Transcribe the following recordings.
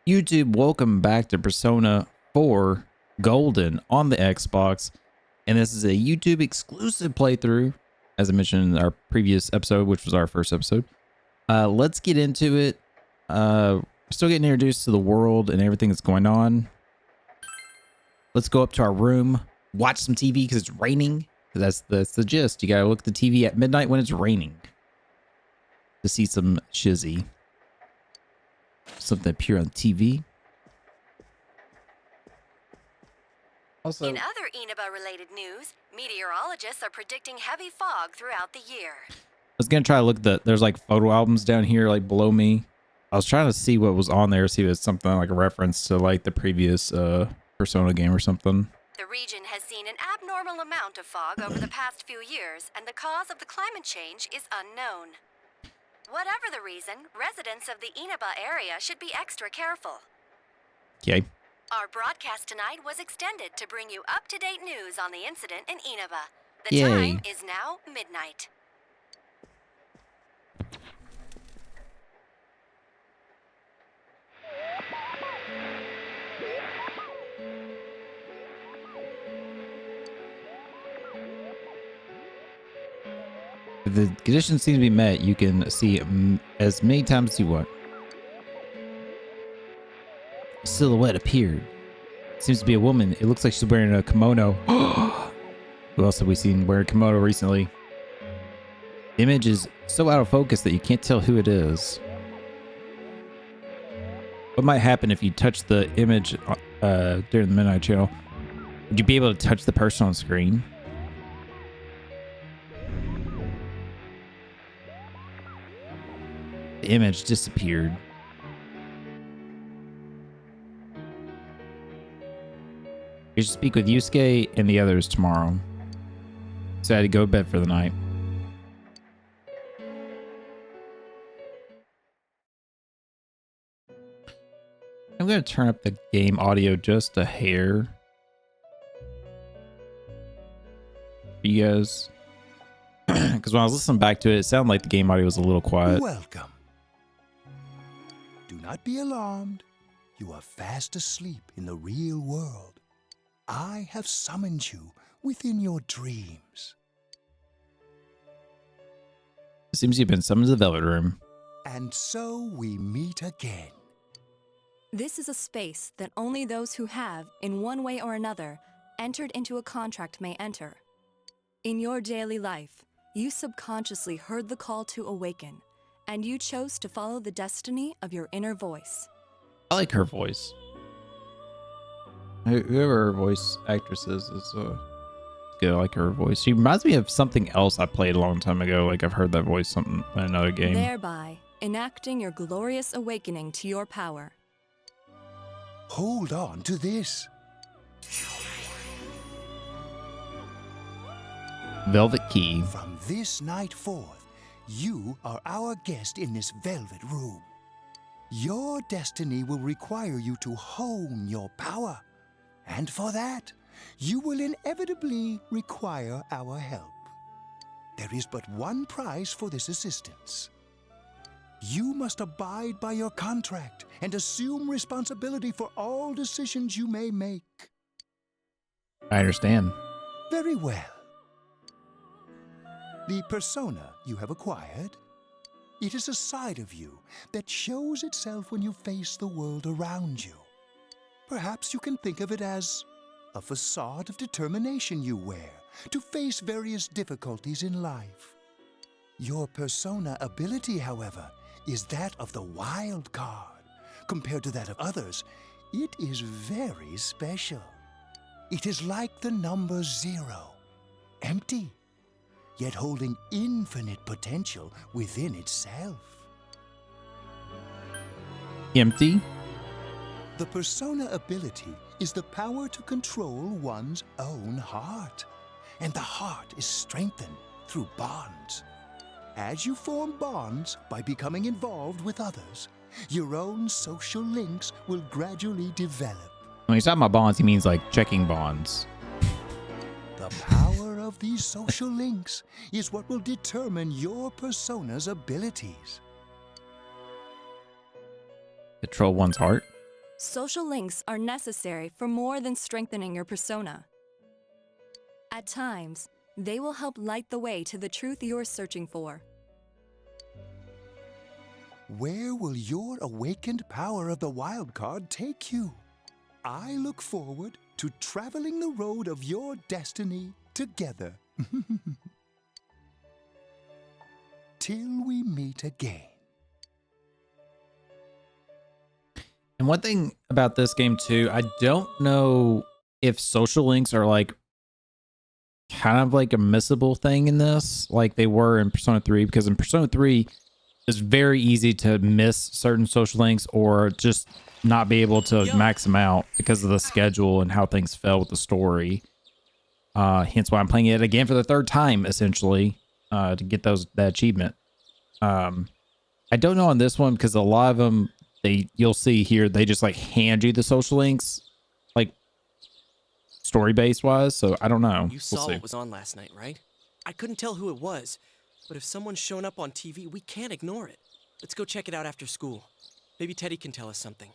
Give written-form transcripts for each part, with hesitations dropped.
YouTube, welcome back to Persona 4 Golden on the Xbox. And this is a YouTube exclusive playthrough, as I mentioned in our previous episode, which was our first episode. Let's get into it. We're still getting introduced to the world and everything that's going on. Let's go up to our room, watch some TV because it's raining. That's the gist. You gotta look at the TV at midnight when it's raining to see some shizzy. Something appear on TV. Also, in other Inaba-related news, meteorologists are predicting heavy fog throughout the year. I was gonna try to look at there's like photo albums down here, like below me. I was trying to see what was on there, see if it's something like a reference to like the previous Persona game or something. The region has seen an abnormal amount of fog over the past few years, and the cause of the climate change is unknown. Whatever the reason, residents of the Inaba area should be extra careful. Okay. Our broadcast tonight was extended to bring you up-to-date news on the incident in Inaba. The Yay. time is now midnight. If the conditions seem to be met, you can see as many times as you want. A silhouette appeared. Seems to be a woman. It looks like she's wearing a kimono. Who else have we seen wearing a kimono recently? The image is so out of focus that you can't tell who it is. What might happen if you touch the image during the Midnight Channel? Would you be able to touch the person on screen? The image disappeared. You should speak with Yusuke and the others tomorrow. So I had to go to bed for the night. I'm going to turn up the game audio just a hair. For you guys. Because when I was listening back to it, it sounded like the game audio was a little quiet. Welcome. Do not be alarmed. You are fast asleep in the real world. I have summoned you within your dreams. It seems you've been summoned to the Velvet Room. And so we meet again. This is a space that only those who have, in one way or another, entered into a contract may enter. In your daily life, you subconsciously heard the call to awaken, and you chose to follow the destiny of your inner voice. I like her voice. Whoever her voice actress is good. I like her voice. She reminds me of something else I played a long time ago. Like I've heard that voice something in another game. Thereby enacting your glorious awakening to your power. Hold on to this. Velvet Key. From this night forth, you are our guest in this velvet room. Your destiny will require you to hone your power. And for that, you will inevitably require our help. There is but one price for this assistance. You must abide by your contract and assume responsibility for all decisions you may make. I understand. Very well. The persona you have acquired, it is a side of you that shows itself when you face the world around you. Perhaps you can think of it as a facade of determination you wear to face various difficulties in life. Your persona ability, however, is that of the wild card. Compared to that of others, it is very special. It is like the number 0, empty, yet holding infinite potential within itself. Empty? The persona ability is the power to control one's own heart, and the heart is strengthened through bonds. As you form bonds by becoming involved with others, your own social links will gradually develop. When he's talking about bonds, he means like checking bonds. The power of these social links is what will determine your persona's abilities. Control one's heart? Social links are necessary for more than strengthening your persona. At times, they will help light the way to the truth you're searching for. Where will your awakened power of the wild card take you? I look forward to traveling the road of your destiny together. Till we meet again. And one thing about this game too, I don't know if social links are like kind of like a missable thing in this, like they were in Persona 3, because in Persona 3, it's very easy to miss certain social links or just not be able to max them out because of the schedule and how things fell with the story. Hence why I'm playing it again for the third time, essentially, to get that achievement. I don't know on this one because a lot of them, you'll see here, they just like hand you the social links, like story based wise. So I don't know. You saw what was on last night, right? I couldn't tell who it was, but if someone's shown up on TV, we can't ignore it. Let's go check it out after school. Maybe Teddy can tell us something.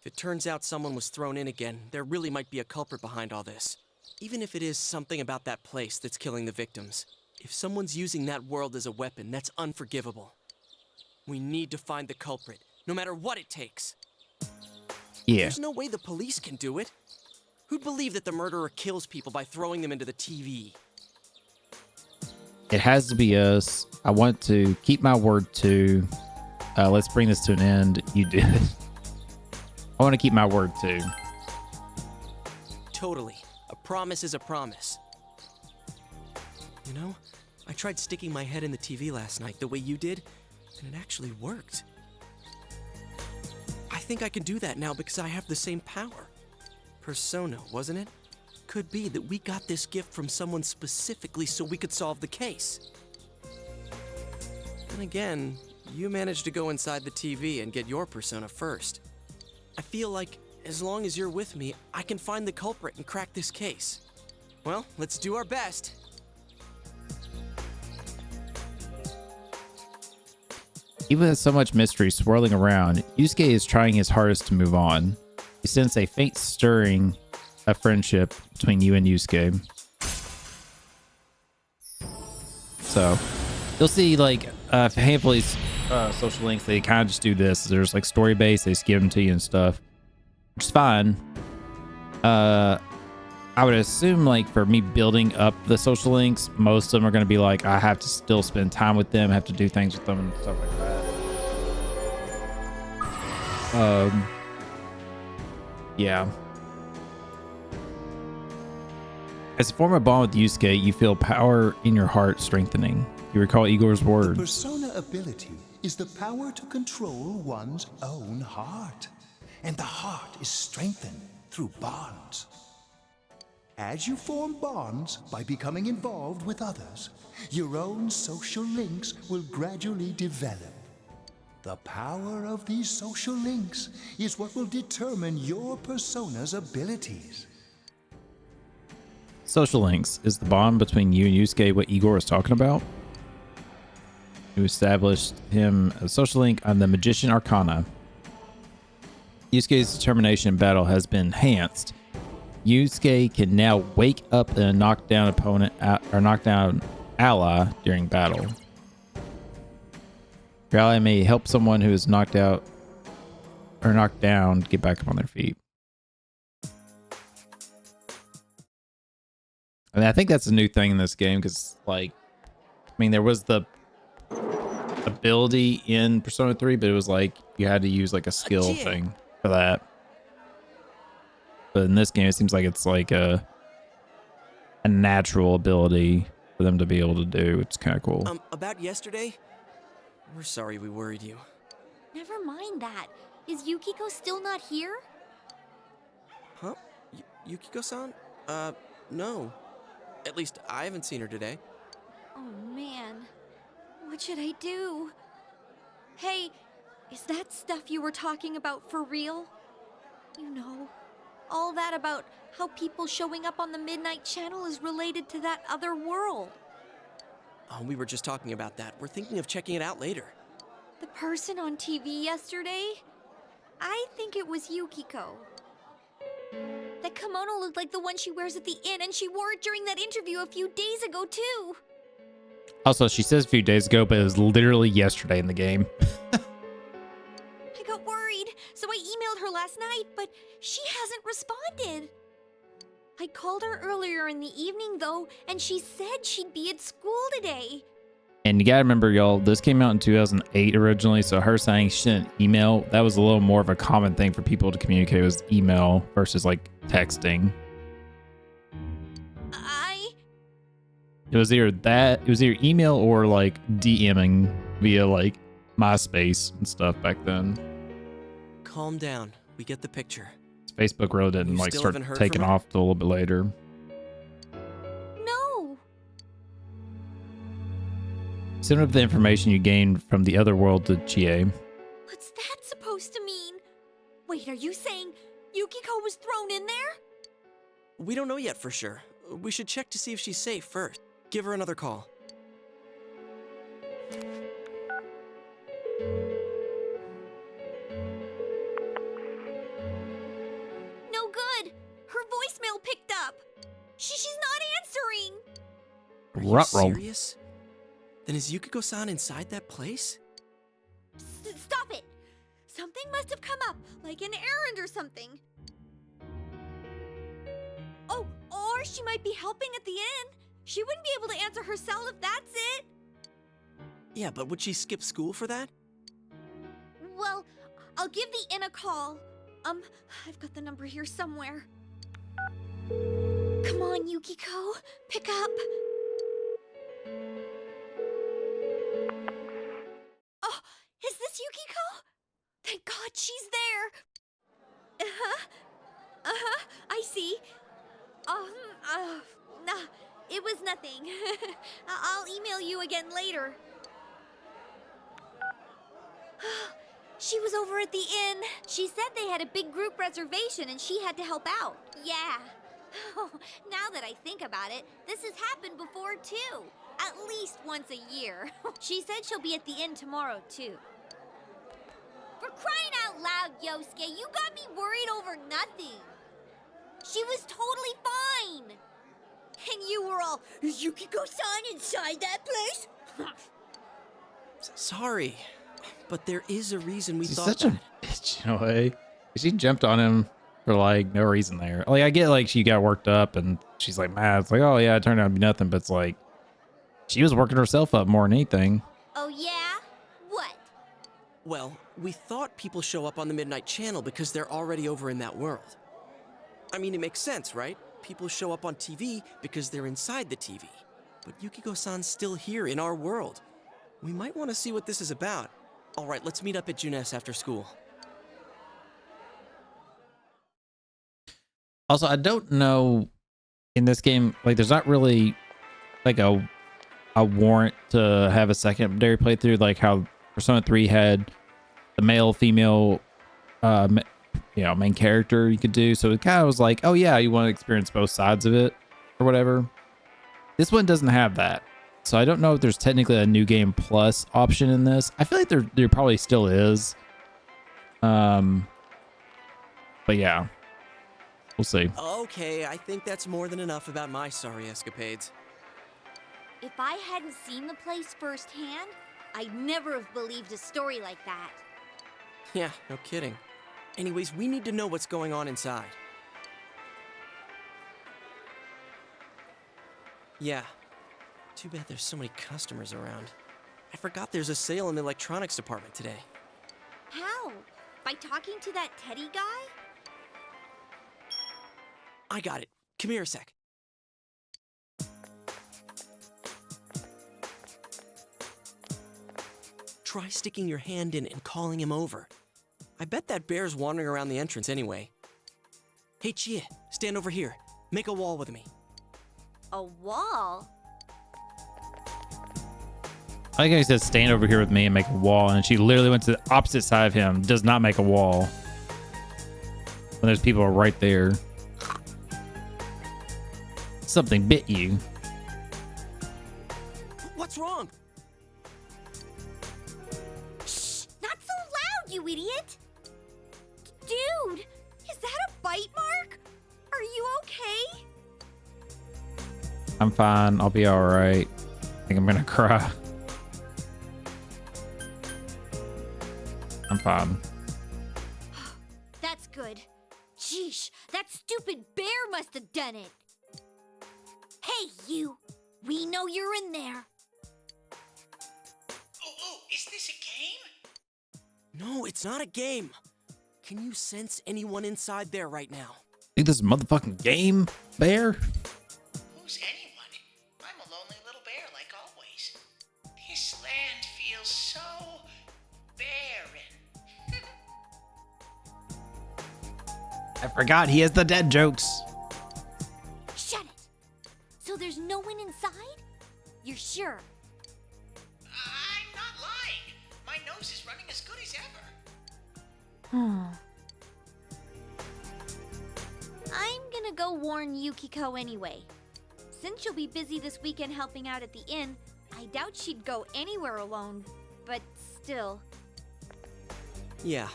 If it turns out someone was thrown in again, there really might be a culprit behind all this. Even if it is something about that place that's killing the victims. If someone's using that world as a weapon, that's unforgivable. We need to find the culprit, no matter what it takes. Yeah. There's no way the police can do it. Who'd believe that the murderer kills people by throwing them into the TV? It has to be us. I want to keep my word too. Let's bring this to an end. You do it. I want to keep my word too. Totally. A promise is a promise. You know, I tried sticking my head in the TV last night the way you did, and it actually worked. I think I can do that now because I have the same power. Persona, wasn't it? Could be that we got this gift from someone specifically so we could solve the case. And again, you managed to go inside the TV and get your persona first. I feel like as long as you're with me, I can find the culprit and crack this case. Well, let's do our best. Even with so much mystery swirling around, Yusuke is trying his hardest to move on. You sense a faint stirring of friendship between you and Yusuke. So, you'll see like a handful of these social links, they kind of just do this. There's like story based, they just give them to you and stuff, which is fine. I would assume like for me building up the social links, most of them are going to be like, I have to still spend time with them, have to do things with them and stuff like that. Yeah. As a form of bond with Yusuke, you feel power in your heart strengthening. You recall Igor's words. The persona ability is the power to control one's own heart. And the heart is strengthened through bonds. As you form bonds by becoming involved with others, your own social links will gradually develop. The power of these social links is what will determine your persona's abilities. Social links is the bond between you and Yusuke what Igor was talking about. You established him as a social link on the Magician Arcana. Yusuke's determination in battle has been enhanced. Yusuke can now wake up a knockdown opponent or knockdown ally during battle. Your ally may help someone who is knocked out or knocked down get back up on their feet. I mean, I think that's a new thing in this game because, like, I mean, there was the ability in Persona 3, but it was like you had to use like a skill thing for that. But in this game, it seems like it's like a natural ability for them to be able to do. It's kind of cool. About yesterday, we're sorry we worried you. Never mind that. Is Yukiko still not here? Huh? Yukiko-san? No. At least I haven't seen her today. Oh man, what should I do? Hey, is that stuff you were talking about for real? You know, all that about how people showing up on the Midnight Channel is related to that other world. Oh, we were just talking about that. We're thinking of checking it out later. The person on TV yesterday? I think it was Yukiko. That kimono looked like the one she wears at the inn, and she wore it during that interview a few days ago, too. Also, she says a few days ago, but it was literally yesterday in the game. I got worried, so I emailed her last night, but she hasn't responded. I called her earlier in the evening, though, and she said she'd be at school today. And you gotta remember, y'all, this came out in 2008 originally, so her saying she didn't email, that was a little more of a common thing for people to communicate, was email versus like texting. It was either email or like DMing via like MySpace and stuff back then. Calm down. We get the picture. Facebook really didn't You like still start haven't heard taking from her? off till a little bit later. No. Send up the information you gained from the other world to Chie. What's that supposed to mean? Wait, are you saying Yukiko was thrown in there? We don't know yet for sure. We should check to see if she's safe first. Give her another call. No good. Her voicemail picked up. She's not answering. Are you Ruh-roh. serious? Then is Yukiko-san inside that place? Stop it. Something must have come up, like an errand or something. Oh, or she might be helping at the inn. She wouldn't be able to answer her cell if that's it. Yeah, but would she skip school for that? Well, I'll give the inn a call. I've got the number here somewhere. Come on, Yukiko. Pick up. Oh, is this Yukiko? Thank God she's there. I see. Nah, it was nothing. I'll email you again later. She was over at the inn. She said they had a big group reservation and she had to help out. Yeah. Now that I think about it, this has happened before too. At least once a year. She said she'll be at the inn tomorrow too. For crying out loud, Yosuke, you got me worried over nothing. She was totally fine. And you were all, is Yukiko-san inside that place? Sorry, but there is a reason we She's thought such that. a bitch in a way. She jumped on him for like no reason there. Like I get like she got worked up and she's like mad. It's like, oh yeah, it turned out to be nothing, but it's like she was working herself up more than anything. Oh yeah? What? Well, we thought people show up on the Midnight Channel because they're already over in that world. I mean, it makes sense, right? People show up on TV because they're inside the TV. But Yukiko-san's still here in our world. We might want to see what this is about. All right, let's meet up at Junes after school. Also, I don't know in this game, like there's not really like a warrant to have a secondary playthrough, like how Persona 3 had the male, female, main character you could do. So it kind of was like, oh yeah, you want to experience both sides of it or whatever. This one doesn't have that. So I don't know if there's technically a new game plus option in this. I feel like there probably still is. But yeah, we'll see. Okay, I think that's more than enough about my sorry escapades. If I hadn't seen the place firsthand, I'd never have believed a story like that. Yeah, no kidding. Anyways, we need to know what's going on inside. Yeah. Too bad there's so many customers around. I forgot there's a sale in the electronics department today. How? By talking to that Teddy guy? I got it. Come here a sec. Try sticking your hand in and calling him over. I bet that bear's wandering around the entrance anyway. Hey, Chie, stand over here. Make a wall with me. A wall? I think he said, stand over here with me and make a wall. And she literally went to the opposite side of him. Does not make a wall. When there's people right there. Something bit you. What's wrong? Shh! Not so loud, you idiot! Dude, is that a bite mark? Are you okay? I'm fine. I'll be all right. I think I'm gonna cry. I'm fine. That's good. Sheesh, that stupid bear must have done it. Hey, you. We know you're in there. Oh, is this a game? No, it's not a game. Can you sense anyone inside there right now? Think this is a motherfucking game, Bear? Who's anyone? I'm a lonely little bear like always. This land feels so barren. I forgot he has the dead jokes. Shut it. So there's no one inside? You're sure? I'm not lying. My nose is running as good as ever. I'm gonna go warn Yukiko anyway. Since she'll be busy this weekend helping out at the inn, I doubt she'd go anywhere alone. But still. Yeah.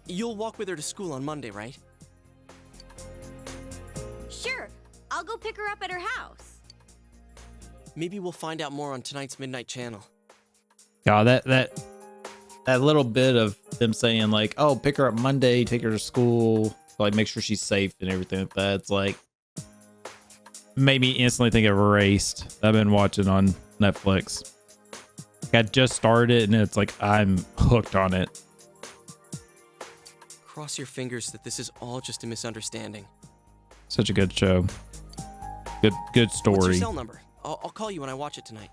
You'll walk with her to school on Monday, right? Sure, I'll go pick her up at her house. Maybe we'll find out more on tonight's Midnight Channel. God, that little bit of them saying like, "Oh, pick her up Monday, take her to school, like make sure she's safe and everything like that." It's like made me instantly think of Erased. I've been watching on Netflix. I just started it, and it's like I'm hooked on it. Cross your fingers that this is all just a misunderstanding. Such a good show. Good What's your story. cell number? I'll call you when I watch it tonight.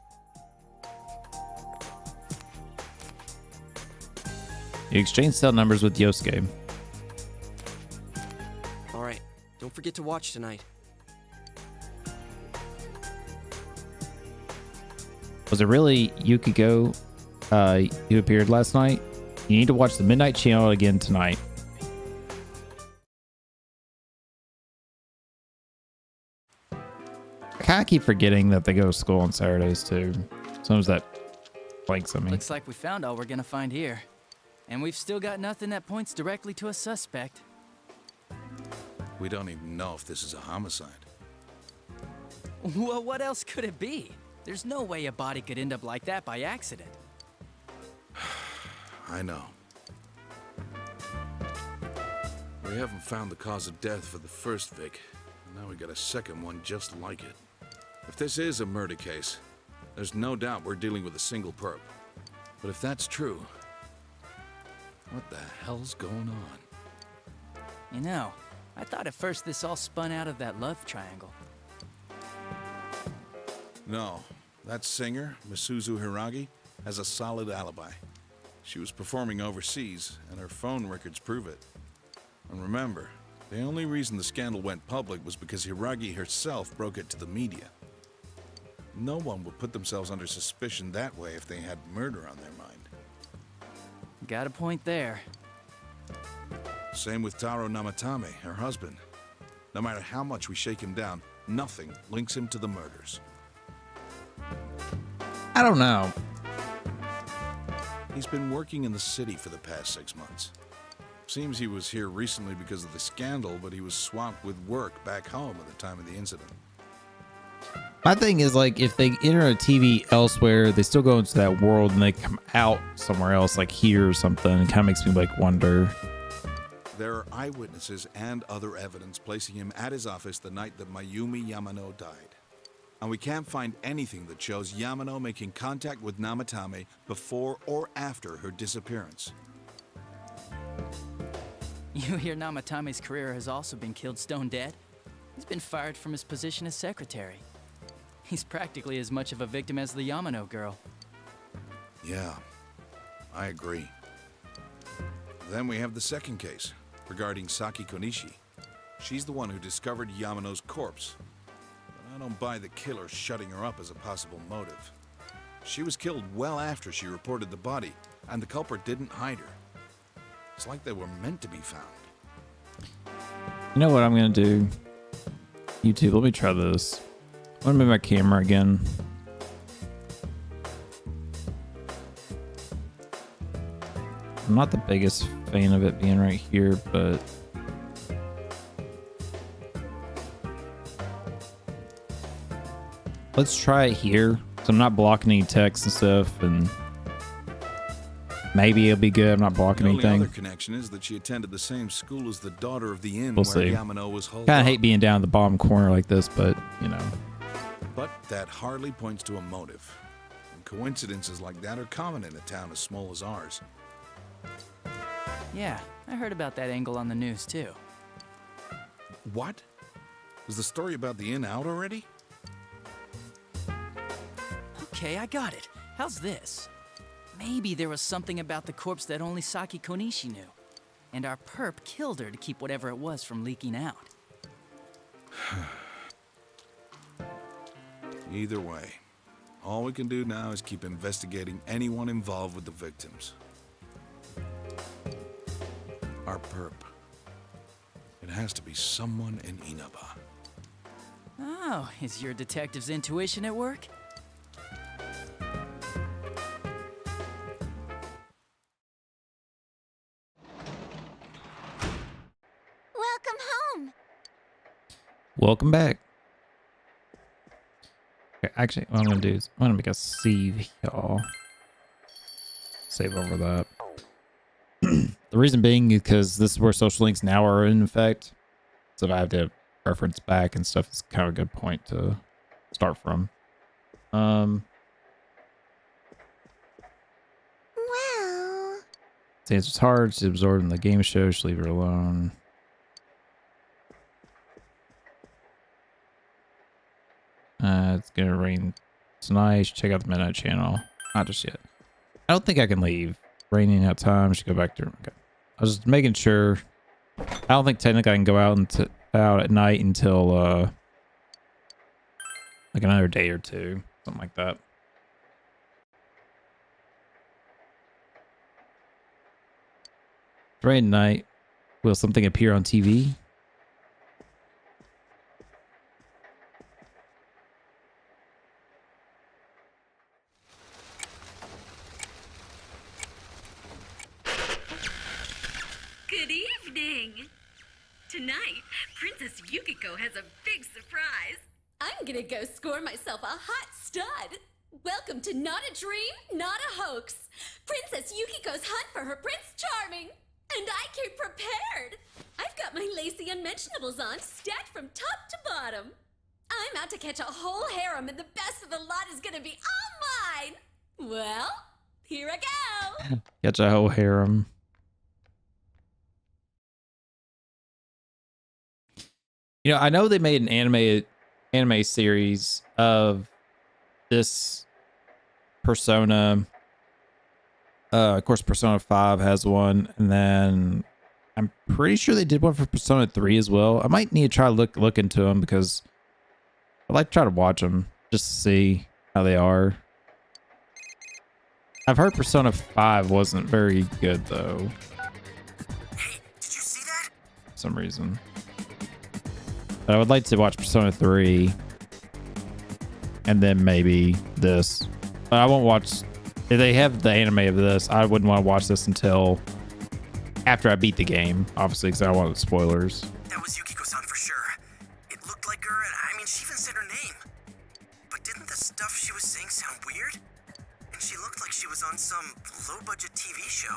You exchange cell numbers with Yosuke. All right. Don't forget to watch tonight. Was it really Yukiko who appeared last night? You need to watch the Midnight Channel again tonight. I kind of keep forgetting that they go to school on Saturdays too. Sometimes that blanks on me. Looks like we found all we're gonna find here. And we've still got nothing that points directly to a suspect. We don't even know if this is a homicide. Well, what else could it be? There's no way a body could end up like that by accident. I know. We haven't found the cause of death for the first Vic. Now we got a second one just like it. If this is a murder case, there's no doubt we're dealing with a single perp. But if that's true, what the hell's going on? You know, I thought at first this all spun out of that love triangle. No, that singer, Misuzu Hiragi, has a solid alibi. She was performing overseas, and her phone records prove it. And remember, the only reason the scandal went public was because Hiragi herself broke it to the media. No one would put themselves under suspicion that way if they had murder on their mind. Got a point there. Same with Taro Namatame, her husband. No matter how much we shake him down, nothing links him to the murders. I don't know. He's been working in the city for the past 6 months. Seems he was here recently because of the scandal, but he was swamped with work back home at the time of the incident. My thing is like if they enter a TV elsewhere, they still go into that world and they come out somewhere else, like here or something. It kind of makes me like wonder. There are eyewitnesses and other evidence placing him at his office the night that Mayumi Yamano died. And we can't find anything that shows Yamano making contact with Namatame before or after her disappearance. You hear Namatame's career has also been killed stone dead? He's been fired from his position as secretary. He's practically as much of a victim as the Yamano girl. Yeah, I agree. Then we have the second case, regarding Saki Konishi. She's the one who discovered Yamano's corpse. But I don't buy the killer shutting her up as a possible motive. She was killed well after she reported the body, and the culprit didn't hide her. It's like they were meant to be found. You know what I'm gonna do? YouTube, let me try this. I'm gonna move my camera again. I'm not the biggest fan of it being right here, but let's try it here. So I'm not blocking any text and stuff, and maybe it'll be good. I'm not blocking The only anything. other connection is that she attended the same school as the daughter of the inn We'll where see. Yamano was holed Kind of up. hate being down at the bottom corner like this, but you know. But that hardly points to a motive. And coincidences like that are common in a town as small as ours. Yeah, I heard about that angle on the news too. What? Is the story about the inn out already? Okay, I got it. How's this? Maybe there was something about the corpse that only Saki Konishi knew. And our perp killed her to keep whatever it was from leaking out. Either way, all we can do now is keep investigating anyone involved with the victims. Our perp. It has to be someone in Inaba. Oh, is your detective's intuition at work? Welcome home. Welcome back. Okay, actually, what I'm gonna do is I'm gonna make a save, y'all. Save over that. The reason being is because this is where social links now are in effect. So if I have to reference back and stuff, it's kind of a good point to start from. Well, Since it's hard, she's absorbed in the game show, just leave her alone. It's gonna rain tonight. Check out the Midnight Channel. Not just yet. I don't think I can leave. Raining out time. Should go back to. Okay. I was just making sure. I don't think technically I can go out out at night until like another day or two, something like that. Rain at night. Will something appear on TV? Good evening! Tonight, Princess Yukiko has a big surprise. I'm gonna go score myself a hot stud. Welcome to Not a Dream, Not a Hoax. Princess Yukiko's hunt for her Prince Charming. And I came prepared. I've got my lacy unmentionables on, stacked from top to bottom. I'm out to catch a whole harem, and the best of the lot is gonna be all mine. Well, here I go. Catch a whole harem. You know, I know they made an anime series of this Persona. Of course, Persona 5 has one, and then I'm pretty sure they did one for Persona 3 as well. I might need to try to look into them because I'd like to try to watch them just to see how they are. I've heard Persona 5 wasn't very good though. Hey, did you see that? For some reason. But I would like to watch Persona 3 and then maybe this. But I won't watch. If they have the anime of this, I wouldn't want to watch this until after I beat the game, obviously, because I don't want spoilers. That was Yukiko-san for sure. It looked like her, and I mean, she even said her name. But didn't the stuff she was saying sound weird? And she looked like she was on some low-budget TV show.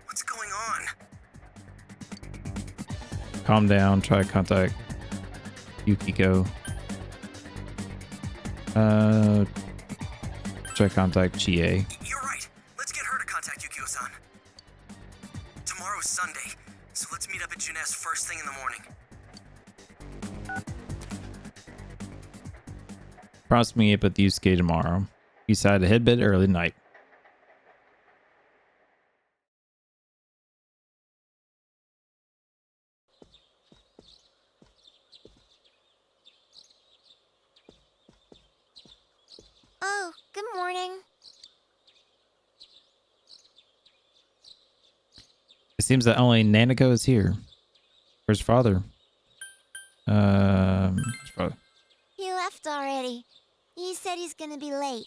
What's going on? Calm down. Try to contact Yukiko. Try to contact Chie. You're right. Let's get her to contact Yukio-san. Tomorrow's Sunday, so let's meet up at Junes first thing in the morning. Promise me up at the Yusuke tomorrow. You decided to head bed early tonight. oh, good morning. It seems that only Nanako is here. Where's father? Where's father? He left already. He said he's gonna be late.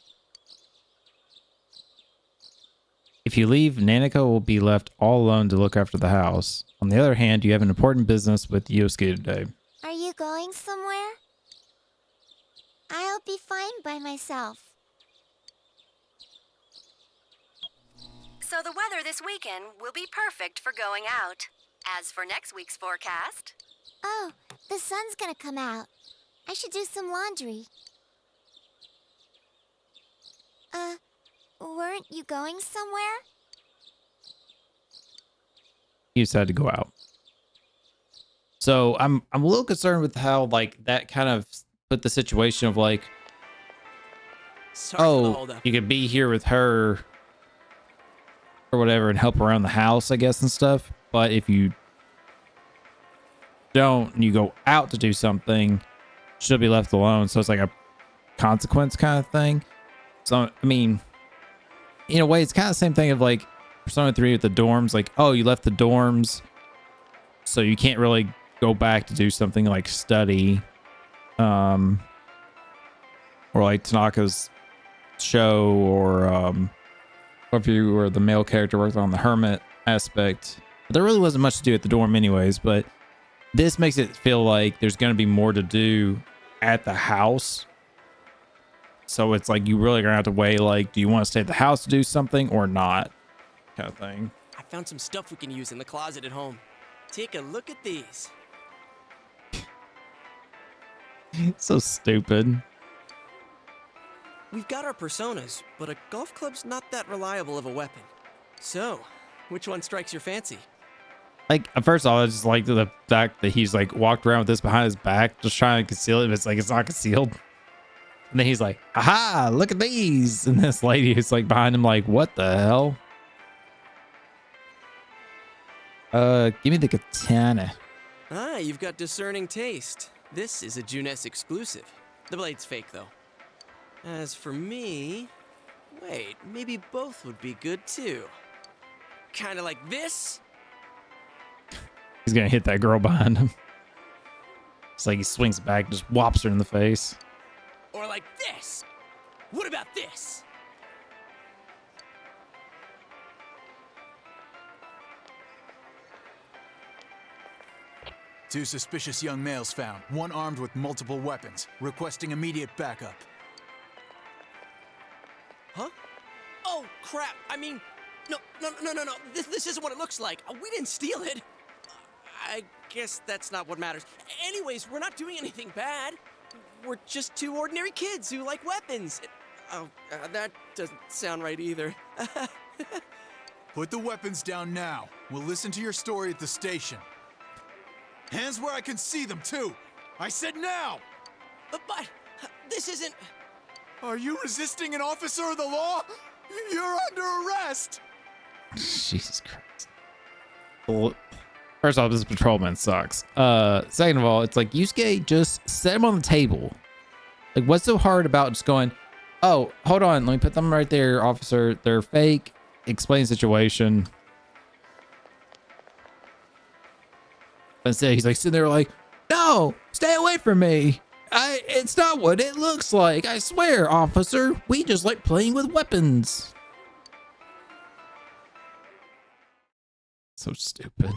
If you leave, Nanako will be left all alone to look after the house. On the other hand, you have an important business with Yosuke today. Are you going somewhere? I'll be fine by myself. So the weather this weekend will be perfect for going out. As for next week's forecast... Oh, the sun's gonna come out. I should do some laundry. Weren't you going somewhere? You decided to go out. So I'm a little concerned with how like that kind of put the situation of like, Sorry for the oh, holdup. you could be here with her or whatever and help around the house, I guess, and stuff. But if you don't and you go out to do something, she'll be left alone. So it's like a consequence kind of thing. So, I mean, in a way, it's kind of the same thing of like Persona 3 with the dorms. Like, oh, you left the dorms, so you can't really go back to do something like study. Or like Tanaka's show, or if you were the male character worked on the hermit aspect. But there really wasn't much to do at the dorm anyways, but this makes it feel like there's going to be more to do at the house. So it's like you really gonna have to weigh like, do you want to stay at the house to do something or not, kind of thing. I found some stuff we can use in the closet at home. Take a look at these. So stupid. We've got our personas, but a golf club's not that reliable of a weapon. So, which one strikes your fancy? Like, first of all, I just like the fact that he's like walked around with this behind his back, just trying to conceal it, but it's like it's not concealed. And then he's like, aha, look at these. And this lady who's like behind him, like, what the hell? Give me the katana. Ah, you've got discerning taste. This is a Junes exclusive. The blade's fake, though. As for me... Wait, maybe both would be good, too. Kinda like this? He's gonna hit that girl behind him. It's like he swings back and just whops her in the face. Or like this? What about this? Two suspicious young males found, one armed with multiple weapons, requesting immediate backup. Huh? Oh, crap! I mean, no. This isn't what it looks like. We didn't steal it. I guess that's not what matters. Anyways, we're not doing anything bad. We're just two ordinary kids who like weapons. That doesn't sound right either. Put the weapons down now. We'll listen to your story at the station. Hands where I can see them, too. I said now! But this isn't... Are you resisting an officer of the law? You're under arrest! Jesus Christ. Well, first off, this patrolman sucks. Second of all, it's like, Yusuke, just set him on the table. Like, what's so hard about just going, oh, hold on, let me put them right there, officer. They're fake. Explain the situation. But instead, he's like sitting there like, no, stay away from me. It's not what it looks like. I swear, officer. We just like playing with weapons. So stupid.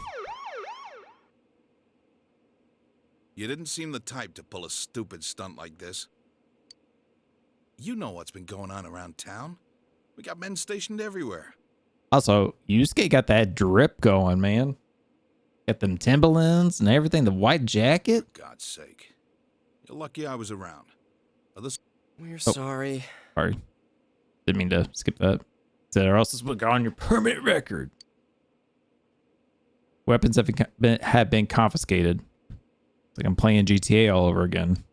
You didn't seem the type to pull a stupid stunt like this. You know what's been going on around town. We got men stationed everywhere. Also, Yusuke got that drip going, man. Got them Timberlands and everything, the white jacket. For God's sake. You're lucky I was around. We're sorry. Sorry. Didn't mean to skip that. Said, or else this would go on your permanent record. Weapons have been confiscated. It's like I'm playing GTA all over again.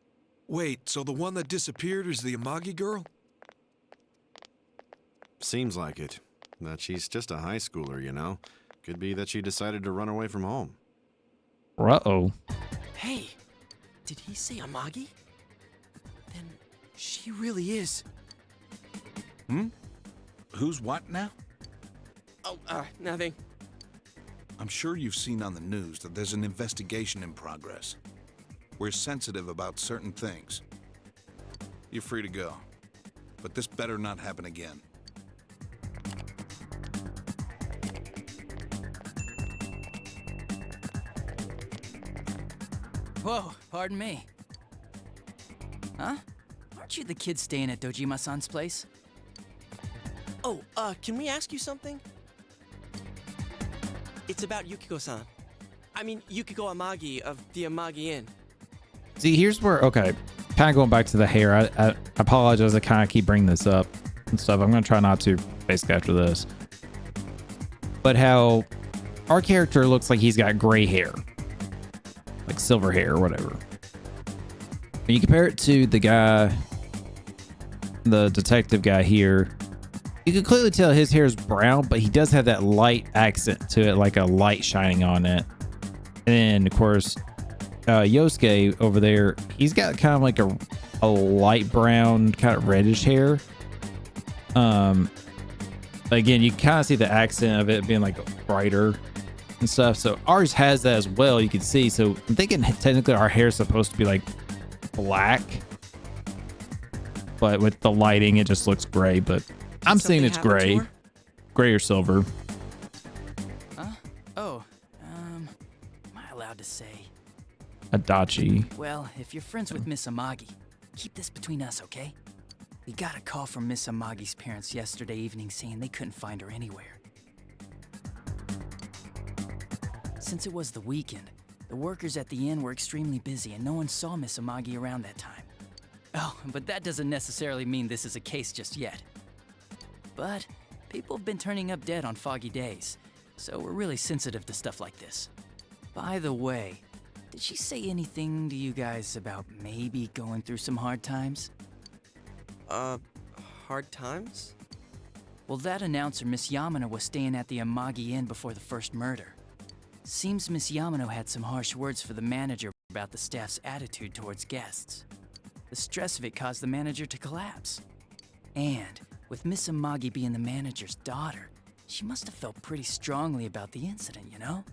Wait, so the one that disappeared is the Amagi girl? Seems like it. That she's just a high schooler, you know? Could be that she decided to run away from home. Uh-oh. Hey, did he say Amagi? Then she really is. Who's what now? Oh, nothing. I'm sure you've seen on the news that there's an investigation in progress. We're sensitive about certain things. You're free to go. But this better not happen again. Whoa, pardon me. Huh? Aren't you the kid staying at Dojima-san's place? Oh, can we ask you something? It's about Yukiko-san. I mean, Yukiko Amagi of the Amagi Inn. See, here's where, okay, kind of going back to the hair. I apologize. I kind of keep bringing this up and stuff. I'm going to try not to basically after this. But how our character looks like he's got gray hair, like silver hair or whatever. When you compare it to the guy, the detective guy here, you can clearly tell his hair is brown, but he does have that light accent to it, like a light shining on it. And of course, Yosuke over there, he's got kind of like a light brown, kind of reddish hair. Again, you kind of see the accent of it being like brighter and stuff. So ours has that as well, you can see. So I'm thinking technically our hair is supposed to be like black, but with the lighting, it just looks gray. But I'm saying it's gray, gray or silver. Huh? Oh, am I allowed to say? Adachi. Well, if you're friends with Miss Amagi, keep this between us, okay? We got a call from Miss Amagi's parents yesterday evening saying they couldn't find her anywhere. Since it was the weekend, the workers at the inn were extremely busy and no one saw Miss Amagi around that time. Oh, but that doesn't necessarily mean this is a case just yet. But people have been turning up dead on foggy days, so we're really sensitive to stuff like this. By the way, did she say anything to you guys about maybe going through some hard times? Hard times? Well, that announcer, Miss Yamano, was staying at the Amagi Inn before the first murder. Seems Miss Yamano had some harsh words for the manager about the staff's attitude towards guests. The stress of it caused the manager to collapse. And with Miss Amagi being the manager's daughter, she must have felt pretty strongly about the incident, you know?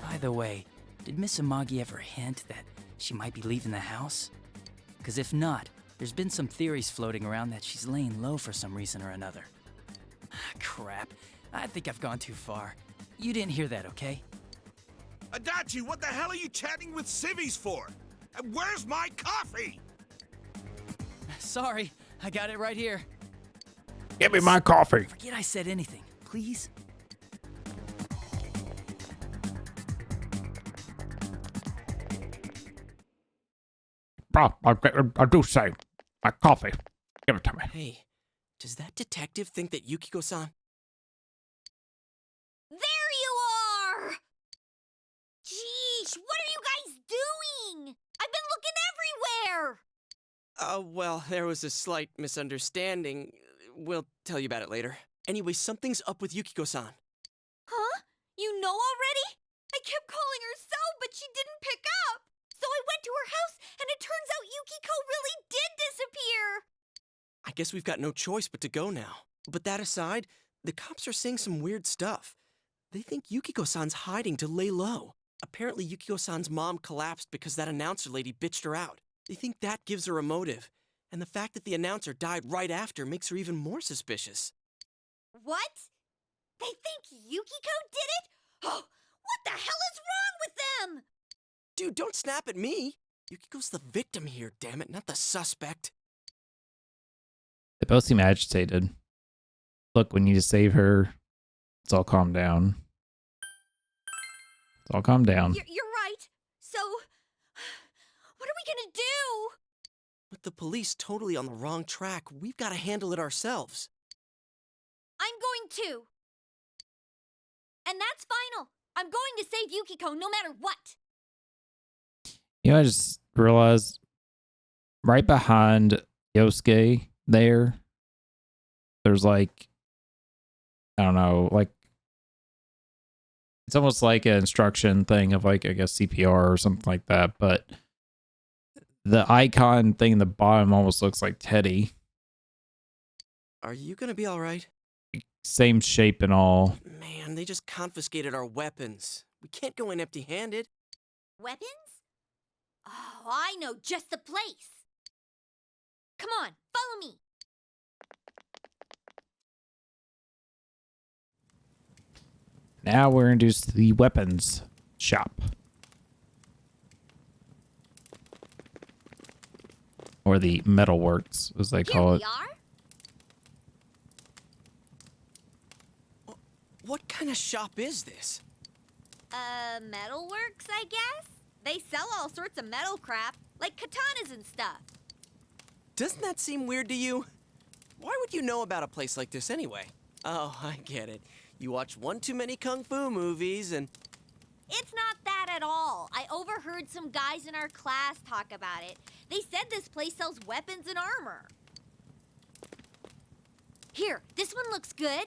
By the way, did Miss Amagi ever hint that she might be leaving the house? Because if not, there's been some theories floating around that she's laying low for some reason or another. Crap, I think I've gone too far. You didn't hear that, okay? Adachi, what the hell are you chatting with civvies for? And where's my coffee? Sorry, I got it right here. Give me my coffee. Forget I said anything, please. Bro, I do say my coffee. Give it to me. Hey, does that detective think that Yukiko-san... There you are! Jeez, what are you guys doing? I've been looking everywhere! Well, there was a slight misunderstanding. We'll tell you about it later. Anyway, something's up with Yukiko-san. Huh? You know already? I kept calling her so, but she didn't pick up. So I went to her house, and it turns out Yukiko really did disappear. I guess we've got no choice but to go now. But that aside, the cops are saying some weird stuff. They think Yukiko-san's hiding to lay low. Apparently, Yukiko-san's mom collapsed because that announcer lady bitched her out. They think that gives her a motive. And the fact that the announcer died right after makes her even more suspicious. What? They think Yukiko did it? Oh, what the hell is wrong with them? Dude, don't snap at me. Yukiko's the victim here, damn it, not the suspect. They both seem agitated. Look, we need to save her. Let's all calm down. Let's all calm down. You're right. So, what are we gonna do? With the police totally on the wrong track, we've got to handle it ourselves. I'm going to. And that's final. I'm going to save Yukiko no matter what. You know, I just realized right behind Yosuke there's like, I don't know, like, it's almost like an instruction thing of like, I guess CPR or something like that. But the icon thing in the bottom almost looks like Teddy. Are you gonna be alright? Same shape and all. Man, they just confiscated our weapons. We can't go in empty-handed. Weapons? Oh, I know just the place. Come on, follow me. Now we're introduced to the weapons shop. or the metalworks, as they call it. What kind of shop is this? Metalworks, I guess? They sell all sorts of metal crap, like katanas and stuff. Doesn't that seem weird to you? Why would you know about a place like this anyway? Oh, I get it. You watch one too many kung fu movies and... It's not that at all. I overheard some guys in our class talk about it. They said this place sells weapons and armor. Here, this one looks good.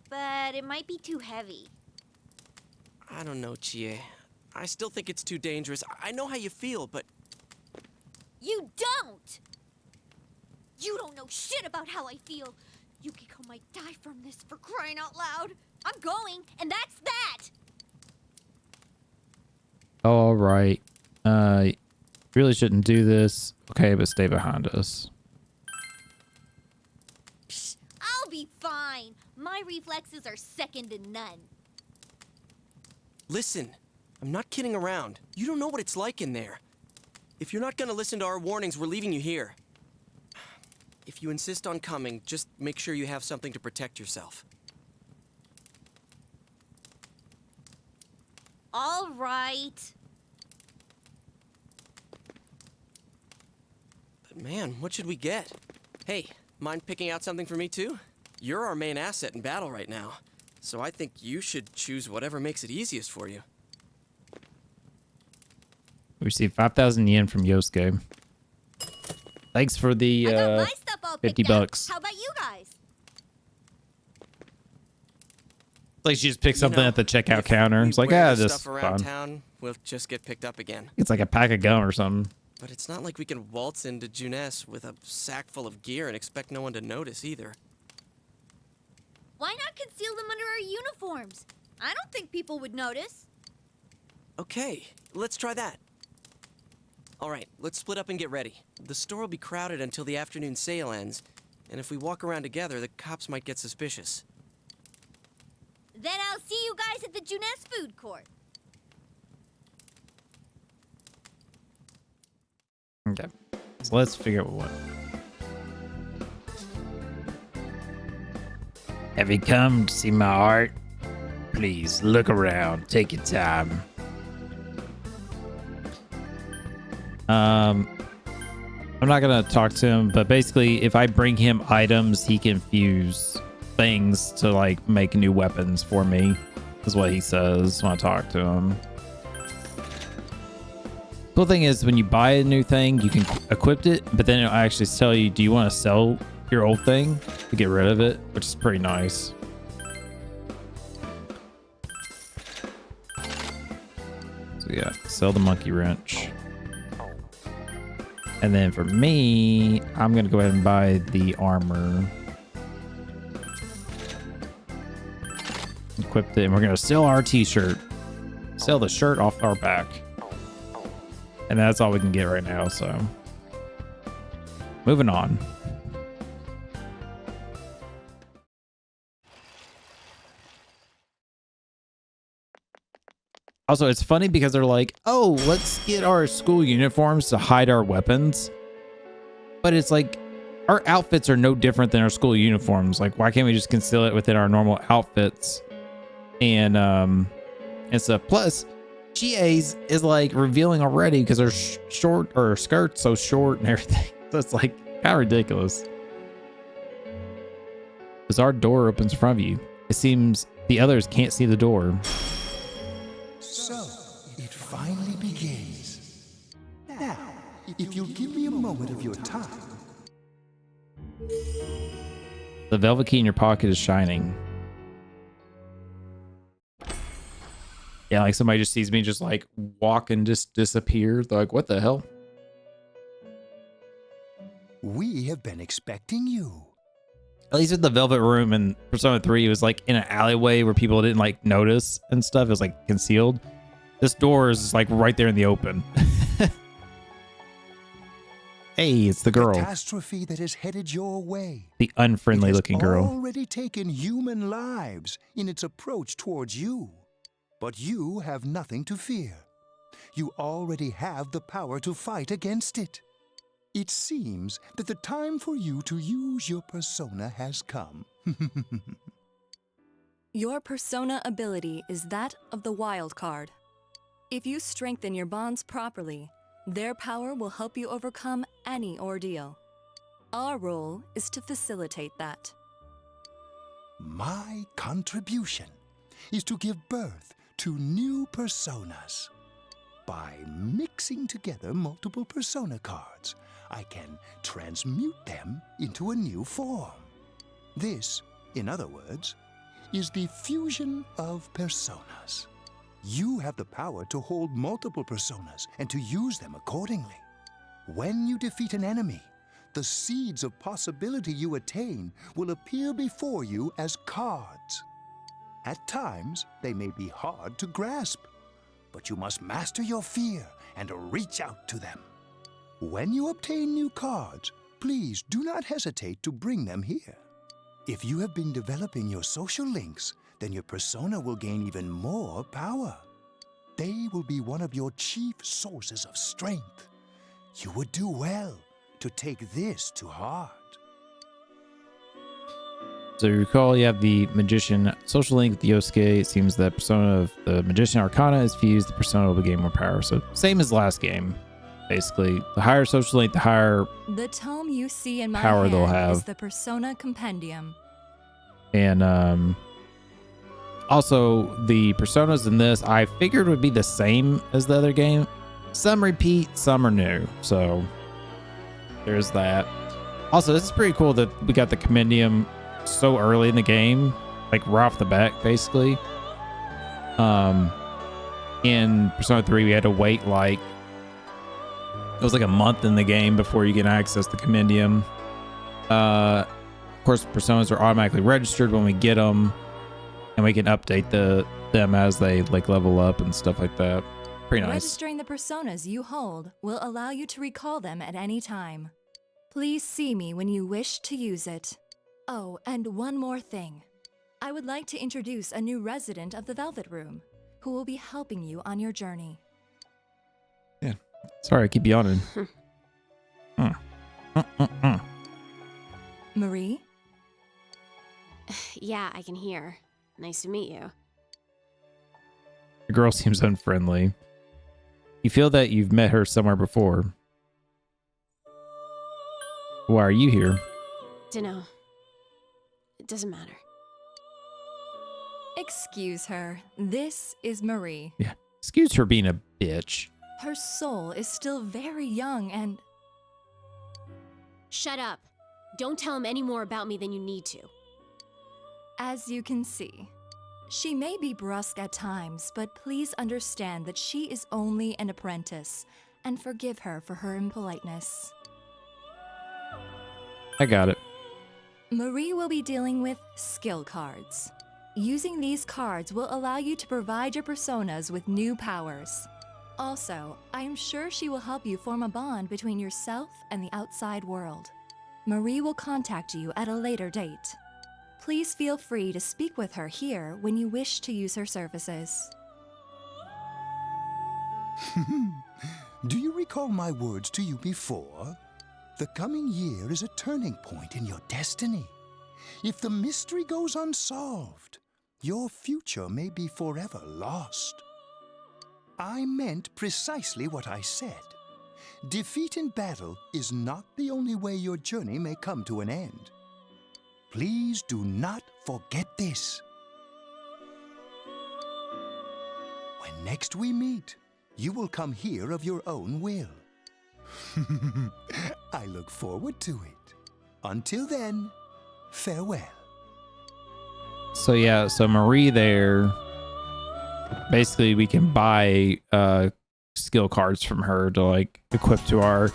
But it might be too heavy. I don't know, Chie. I still think it's too dangerous. I know how you feel, but... You don't! You don't know shit about how I feel. Yukiko might die from this, for crying out loud. I'm going, and that's that! All right. Really shouldn't do this. Okay, but stay behind us. Psh, I'll be fine. My reflexes are second to none. Listen, I'm not kidding around. You don't know what it's like in there. If you're not gonna listen to our warnings, we're leaving you here. If you insist on coming, just make sure you have something to protect yourself. All right. But man, what should we get? Hey, mind picking out something for me too? You're our main asset in battle right now, so I think you should choose whatever makes it easiest for you. We received 5,000 yen from Yosuke. Thanks for the I got my stuff all 50 picked out. bucks. How about you guys? Like she just picked something know, at the checkout if counter. we It's like, wear ah, this this stuff around fun. town, we'll just get picked up again. It's like a pack of gum or something. But it's not like we can waltz into Junes with a sack full of gear and expect no one to notice either. Why not conceal them under our uniforms? I don't think people would notice. Okay, let's try that. All right, let's split up and get ready. The store will be crowded until the afternoon sale ends, and if we walk around together, the cops might get suspicious. Then I'll see you guys at the Junes food court. Okay. So let's figure out what. Have you come to see my art? Please look around. Take your time. I'm not gonna talk to him, but basically, if I bring him items, he can fuse things to like make new weapons for me. Is what he says when I talk to him. Cool thing is, when you buy a new thing, you can equip it, but then it'll actually tell you, do you want to sell your old thing to get rid of it, which is pretty nice. So yeah, sell the monkey wrench. And then for me, I'm going to go ahead and buy the armor. Equipped it, and we're going to sell our t-shirt. Sell the shirt off our back. And that's all we can get right now, so. Moving on. Also, it's funny because they're like, oh, let's get our school uniforms to hide our weapons. But it's like, our outfits are no different than our school uniforms. Like, why can't we just conceal it within our normal outfits? And stuff. Plus, Chie's is like revealing already because her short or her skirt's so short and everything. So it's like kind of ridiculous. Because our door opens in front of you. It seems the others can't see the door. So, it finally begins. Now, if you'll give me a moment of your time. The velvet key in your pocket is shining. Yeah, like somebody just sees me just like walk and just disappear. They're like, what the hell? We have been expecting you. At least with the Velvet Room in Persona 3, it was like in an alleyway where people didn't like notice and stuff. It was like concealed. This door is like right there in the open. Hey, it's the girl. Catastrophe that is headed your way. The unfriendly looking girl. It has already taken human lives in its approach towards you. But you have nothing to fear. You already have the power to fight against it. It seems that the time for you to use your persona has come. Your persona ability is that of the wild card. If you strengthen your bonds properly, their power will help you overcome any ordeal. Our role is to facilitate that. My contribution is to give birth to new personas. By mixing together multiple persona cards, I can transmute them into a new form. This, in other words, is the fusion of personas. You have the power to hold multiple personas and to use them accordingly. When you defeat an enemy, the seeds of possibility you attain will appear before you as cards. At times, they may be hard to grasp, but you must master your fear and reach out to them. When you obtain new cards, please do not hesitate to bring them here. If you have been developing your social links, then your persona will gain even more power. They will be one of your chief sources of strength. You would do well to take this to heart. So you recall you have the Magician social link with the Yosuke. It seems that persona of the Magician Arcana is fused. The persona will gain more power. So same as last game. Basically, the higher social link, the higher The tome you see in my power hand they'll have. is the Persona Compendium. And also the personas in this I figured would be the same as the other game. Some repeat, some are new. So there's that. Also, this is pretty cool that we got the Compendium so early in the game, like right off the bat, basically. In Persona 3, we had to wait like it was like a month in the game before you can access the Compendium. Of course, personas are automatically registered when we get them, and we can update them as they like level up and stuff like that. Pretty nice. Registering the personas you hold will allow you to recall them at any time. Please see me when you wish to use it. Oh, and one more thing. I would like to introduce a new resident of the Velvet Room, who will be helping you on your journey. Yeah. Sorry, I keep yawning. Marie? Yeah, I can hear. Nice to meet you. The girl seems unfriendly. You feel that you've met her somewhere before. Why are you here? Dunno. It doesn't matter. Excuse her. This is Marie. Yeah. Excuse her being a bitch. Her soul is still very young and... Shut up. Don't tell him any more about me than you need to. As you can see, she may be brusque at times, but please understand that she is only an apprentice, and forgive her for her impoliteness. I got it. Marie will be dealing with skill cards. Using these cards will allow you to provide your personas with new powers. Also, I am sure she will help you form a bond between yourself and the outside world. Marie will contact you at a later date. Please feel free to speak with her here when you wish to use her services. Do you recall my words to you before? The coming year is a turning point in your destiny. If the mystery goes unsolved, your future may be forever lost. I meant precisely what I said. Defeat in battle is not the only way your journey may come to an end. Please do not forget this. When next we meet, you will come here of your own will. I look forward to it. Until then, farewell. So yeah, so Marie there, basically we can buy skill cards from her to like equip to our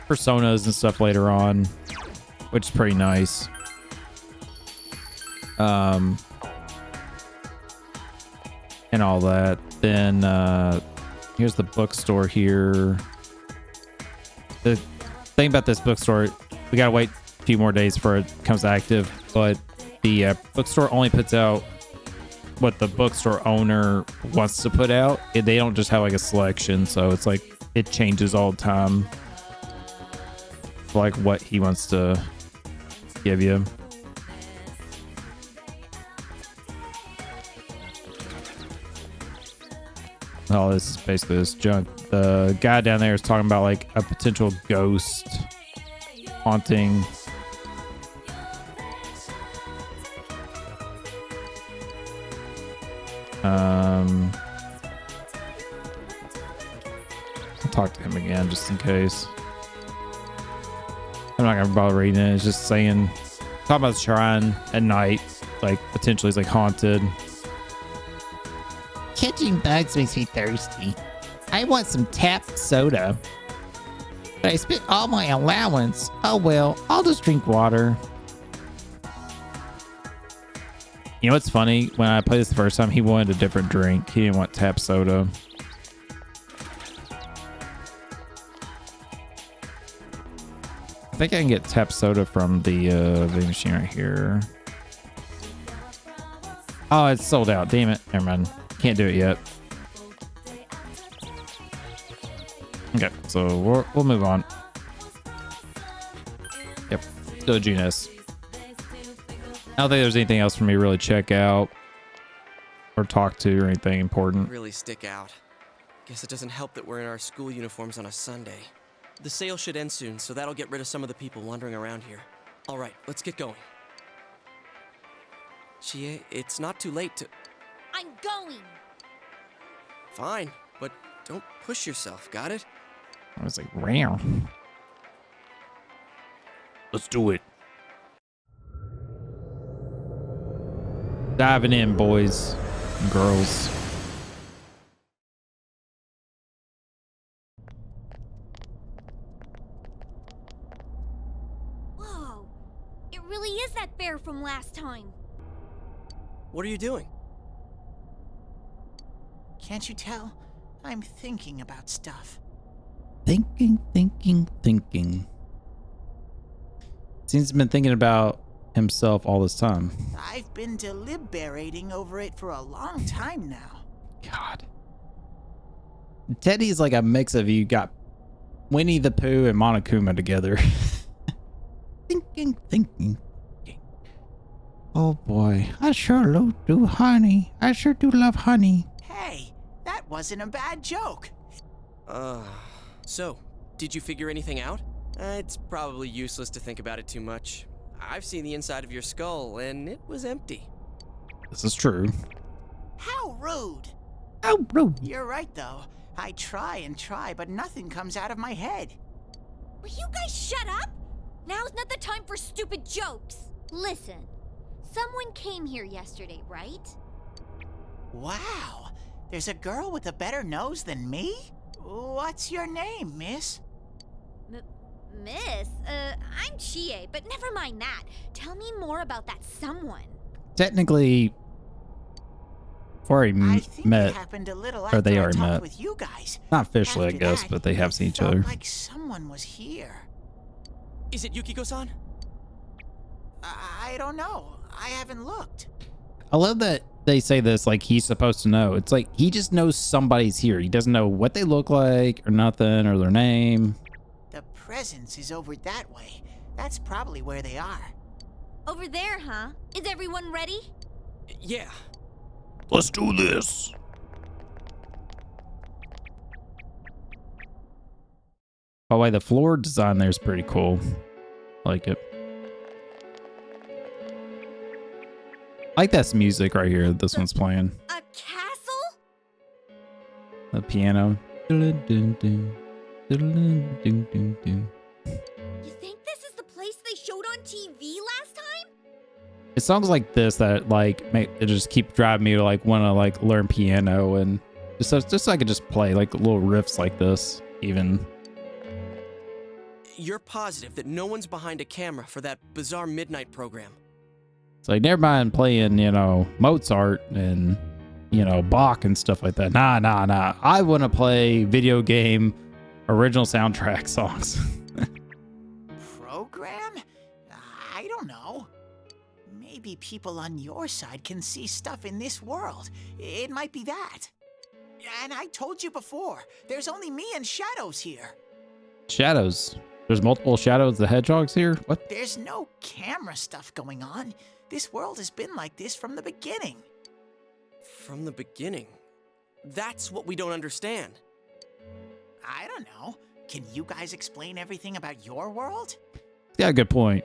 personas and stuff later on, which is pretty nice. And all that. Then here's the bookstore here. The thing about this bookstore, we gotta wait a few more days before it becomes active, but the bookstore only puts out what the bookstore owner wants to put out. They don't just have like a selection, so it's like it changes all the time. like what he wants to give you. Oh, this is basically this junk. The guy down there is talking about like a potential ghost haunting. I'll talk to him again just in case. I'm not gonna bother reading it. It's just saying, talking about the shrine at night, like potentially it's like haunted. Catching bugs makes me thirsty. I want some tap soda. But I spent all my allowance. Oh well, I'll just drink water. You know what's funny? When I played this the first time, he wanted a different drink. He didn't want tap soda. I think I can get tap soda from the vending machine right here. Oh, it's sold out. Damn it. Never mind. Can't do it yet. Okay, so we'll move on. Yep, still Junus. I don't think there's anything else for me to really check out or talk to or anything important. Really stick out. Guess it doesn't help that we're in our school uniforms on a Sunday. The sale should end soon, so that'll get rid of some of the people wandering around here. All right, let's get going. Chie, it's not too late to... I'm going. Fine, but don't push yourself, got it? I was like, round. Let's do it. Diving in, boys and girls. Whoa, it really is that bear from last time. What are you doing? Can't you tell? I'm thinking about stuff. Thinking. Seems he's been thinking about himself all this time. I've been deliberating over it for a long time now. God. Teddy's like a mix of you got Winnie the Pooh and Monokuma together. Thinking. Oh boy, I sure do honey. I sure do love honey. Hey, that wasn't a bad joke. So, did you figure anything out? It's probably useless to think about it too much. I've seen the inside of your skull, and it was empty. This is true. How rude. How rude. You're right, though. I try and try, but nothing comes out of my head. Will you guys shut up? Now's not the time for stupid jokes. Listen, someone came here yesterday, right? Wow, there's a girl with a better nose than me? What's your name, miss? Miss? I'm Chie, but never mind that. Tell me more about that someone. Technically, already met, happened a little or they after I already talked met. with you guys. Not officially, I After guess, that, but they have seen each felt other. like someone was here. Is it Yukiko-san? I don't know. I haven't looked. I love that they say this like he's supposed to know. It's like he just knows somebody's here. He doesn't know what they look like or nothing or their name. The presence is over that way. That's probably where they are. Over there, huh? Is everyone ready? Yeah. Let's do this. By the way, the floor design there is pretty cool. Like it. I like this music right here. This one's playing. A castle? The piano. You think this is the place they showed on TV last time? It's songs like this that like make it just keep driving me to like want to like learn piano and just so I could just play like little riffs like this even. You're positive that no one's behind a camera for that bizarre midnight program? It's like, never mind playing, you know, Mozart and, you know, Bach and stuff like that. Nah. I want to play video game original soundtrack songs. Program? I don't know. Maybe people on your side can see stuff in this world. It might be that. And I told you before, there's only me and Shadows here. Shadows. There's multiple Shadows the Hedgehogs here? What? There's no camera stuff going on. This world has been like this from the beginning. From the beginning? That's what we don't understand. I don't know. Can you guys explain everything about your world? Yeah, good point.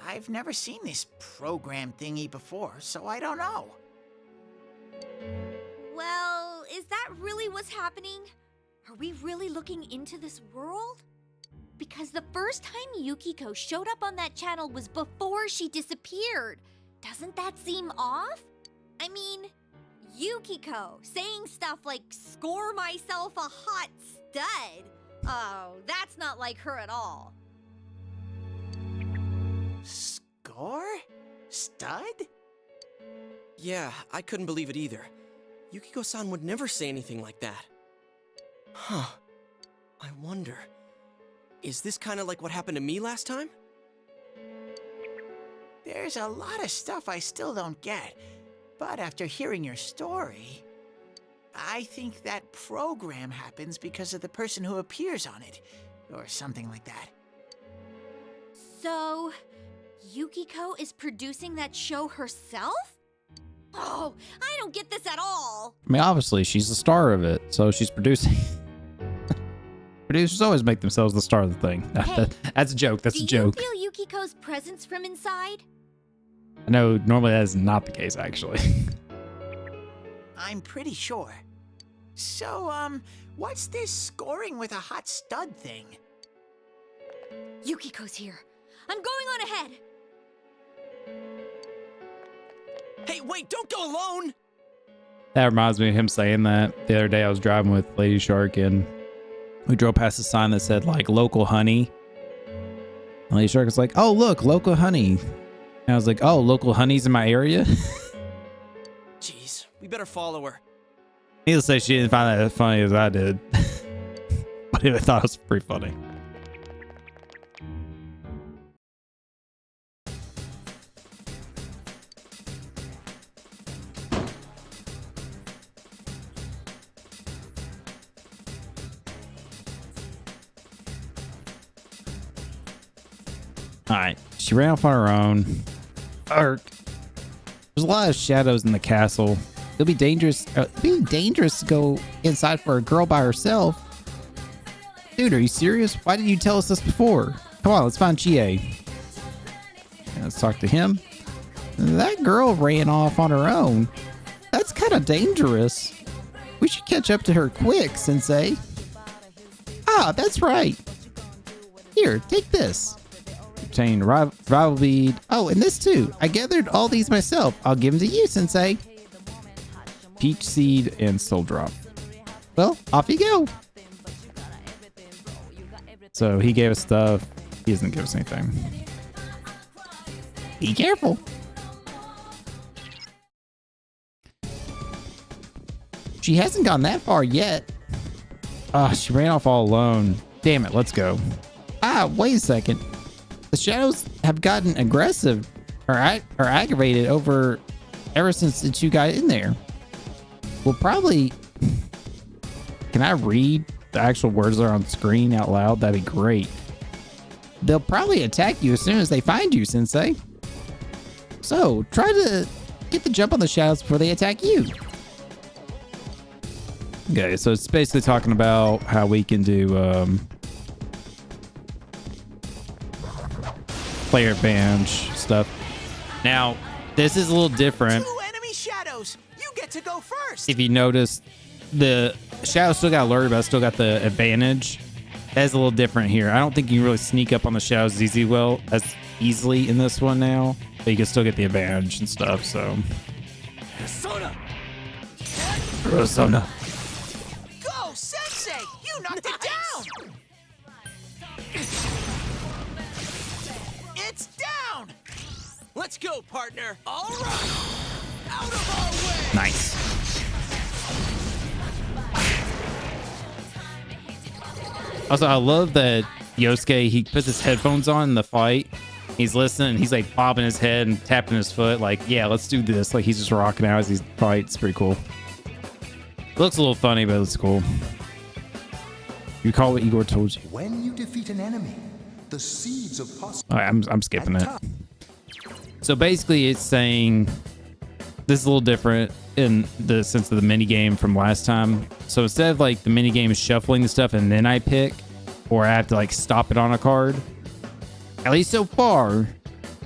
I've never seen this program thingy before, so I don't know. Well, is that really what's happening? Are we really looking into this world? Because the first time Yukiko showed up on that channel was before she disappeared. Doesn't that seem off? I mean, Yukiko saying stuff like, score myself a hot stud. Oh, that's not like her at all. Score? Stud? Yeah, I couldn't believe it either. Yukiko-san would never say anything like that. Huh. I wonder, is this kind of like what happened to me last time? There's a lot of stuff I still don't get, but after hearing your story, I think that program happens because of the person who appears on it, or something like that. So, Yukiko is producing that show herself? Oh, I don't get this at all. I mean, obviously, she's the star of it, so she's producing. Producers always make themselves the star of the thing. Hey, that's a joke. That's a joke. Do you feel Yukiko's presence from inside? I know normally that is not the case, actually. I'm pretty sure. So, what's this scoring with a hot stud thing? Yukiko's here. I'm going on ahead. Hey, wait, don't go alone! That reminds me of him saying that. The other day I was driving with Lady Shark and we drove past a sign that said like local honey. And Lady Shark was like, oh, look, local honey. And I was like, oh, local honey's in my area? Jeez, we better follow her. Needless to say, she didn't find that as funny as I did. But I thought it was pretty funny. Alright, she ran off on her own. There's a lot of shadows in the castle. It'll be dangerous. To go inside for a girl by herself. Dude, are you serious? Why didn't you tell us this before? Come on, let's find Chie. Let's talk to him. That girl ran off on her own. That's kind of dangerous. We should catch up to her quick, Sensei. Ah, that's right. Here, take this. Obtain rival bead. Oh, and this too. I gathered all these myself. I'll give them to you, Sensei. Peach seed and soul drop. Well, off you go. So he gave us stuff. He doesn't give us anything. Be careful. She hasn't gone that far yet. Ah, she ran off all alone. Damn it, let's go. Ah, wait a second. The shadows have gotten aggressive or aggravated ever since the two got in there. We'll probably... Can I read the actual words that are on screen out loud? That'd be great. They'll probably attack you as soon as they find you, Sensei. So, try to get the jump on the shadows before they attack you. Okay, so it's basically talking about how we can do player advantage stuff. Now, this is a little different. 2 enemy shadows. You get to go first. If you notice, the shadow still got alerted, but I still got the advantage. That's a little different here. I don't think you can really sneak up on the shadows as easily in this one now, but you can still get the advantage and stuff. So, Persona. Go, Sensei! You knocked it down. It's down. Let's go, partner. All right. Out of our way. Nice. Also, I love that Yosuke, he puts his headphones on in the fight. He's listening. He's like bobbing his head and tapping his foot. Like, yeah, let's do this. Like, he's just rocking out as he fights. Pretty cool. Looks a little funny, but it's cool. You recall what Igor told you? When you defeat an enemy, the seeds of All right, I'm skipping it. time. So basically, it's saying this is a little different in the sense of the mini game from last time. So instead of like the mini game is shuffling the stuff and then I pick, or I have to like stop it on a card. At least so far,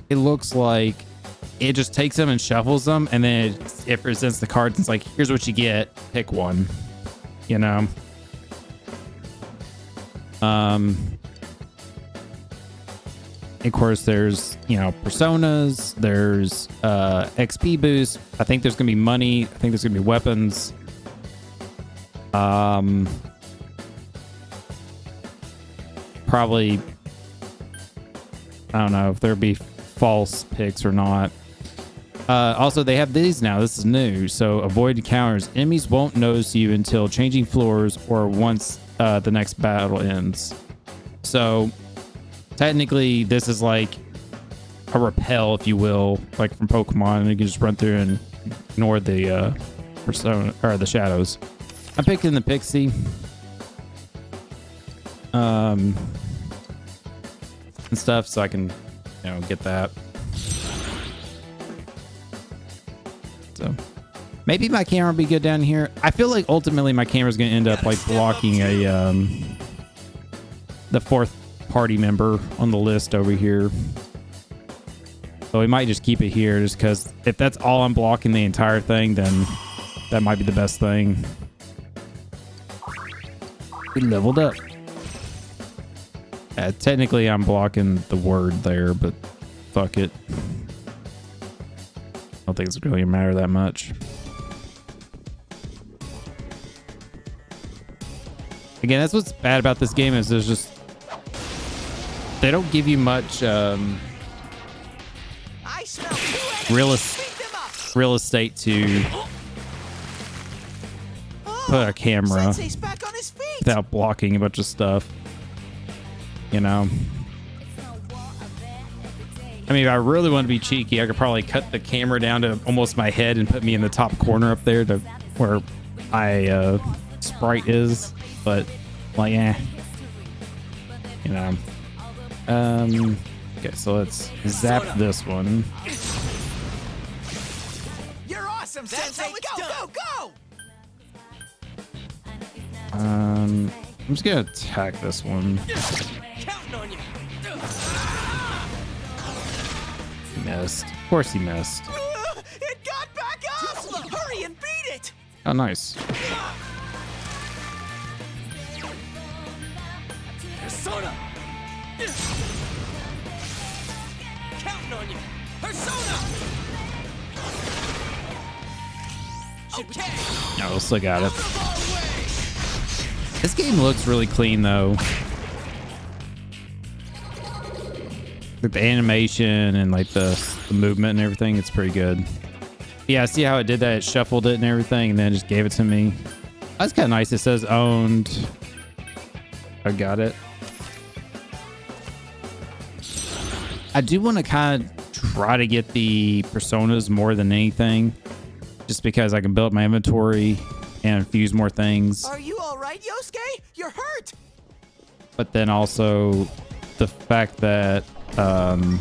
it looks like it just takes them and shuffles them, and then it presents the cards. And it's like, here's what you get. Pick one. You know. Of course, there's, you know, personas, there's XP boost. I think there's gonna be money. I think there's gonna be weapons. Probably, I don't know if there'll be false picks or not. Also, they have these now. This is new. So avoid encounters. Enemies won't notice you until changing floors or once the next battle ends. So technically, this is like a repel, if you will, like from Pokemon, and you can just run through and ignore the persona or the shadows. I'm picking the Pixie. And stuff, so I can, you know, get that. So maybe my camera will be good down here. I feel like ultimately my camera's gonna end up like blocking a the fourth party member on the list over here. So we might just keep it here, just because if that's all I'm blocking the entire thing, then that might be the best thing. We leveled up. Technically, I'm blocking the word there, but fuck it. I don't think it's really matter that much. Again, that's what's bad about this game, is there's just, they don't give you much real estate to put a camera without blocking a bunch of stuff. You know, I mean, if I really want to be cheeky, I could probably cut the camera down to almost my head and put me in the top corner up there to where my sprite is. But like, yeah, you know. Okay, so let's zap this one. You're awesome, Sensei. Go, go, go! I'm just gonna attack this one. Counting on you. He missed. Of course he missed. It got back up! Hurry and beat it! Oh, nice. Persona! Counting on you. Persona! Okay. No, still got it. This game looks really clean, though. Like the animation and like the movement and everything, it's pretty good. Yeah, see how it did that? It shuffled it and everything, and then just gave it to me. That's kind of nice. It says owned. I got it. I do want to kind of try to get the personas more than anything, just because I can build up my inventory and infuse more things. Are you all right, Yosuke? You're hurt. But then also the fact that oh,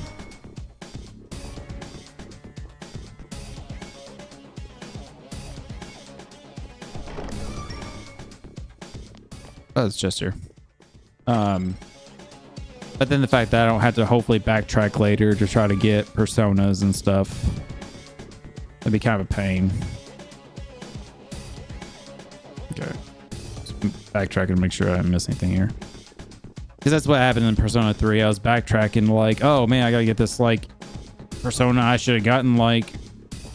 it's just here. But then the fact that I don't have to hopefully backtrack later to try to get personas and stuff. That'd be kind of a pain. Okay. Just backtracking to make sure I didn't miss anything here. Because that's what happened in Persona 3. I was backtracking like, oh man, I gotta get this like persona I should have gotten like,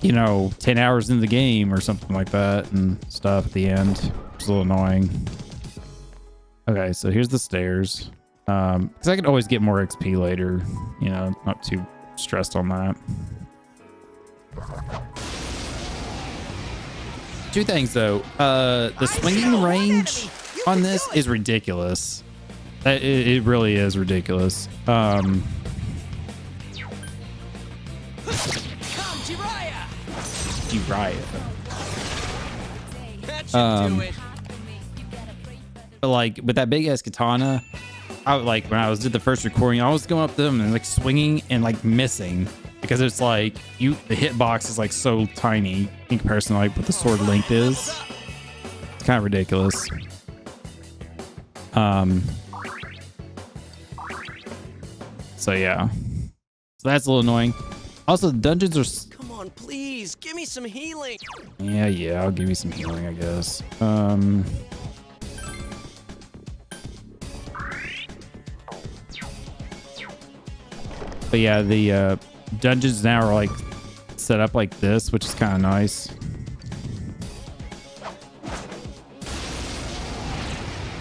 you know, 10 hours into the game or something like that and stuff at the end. It was a little annoying. Okay, so here's the stairs. Because I could always get more XP later. You know, not too stressed on that. Two things though. The swinging range on this is ridiculous. It really is ridiculous. Jiraiya. But like with that big ass katana, like when I did the first recording, I was going up to them and like swinging and like missing because it's like the hitbox is like so tiny in comparison to like what the sword length is. It's kind of ridiculous. So yeah, so that's a little annoying. Also, the dungeons are. Come on, please, give me some healing. Yeah, I'll give you some healing, I guess. But yeah, the dungeons now are like set up like this, which is kind of nice.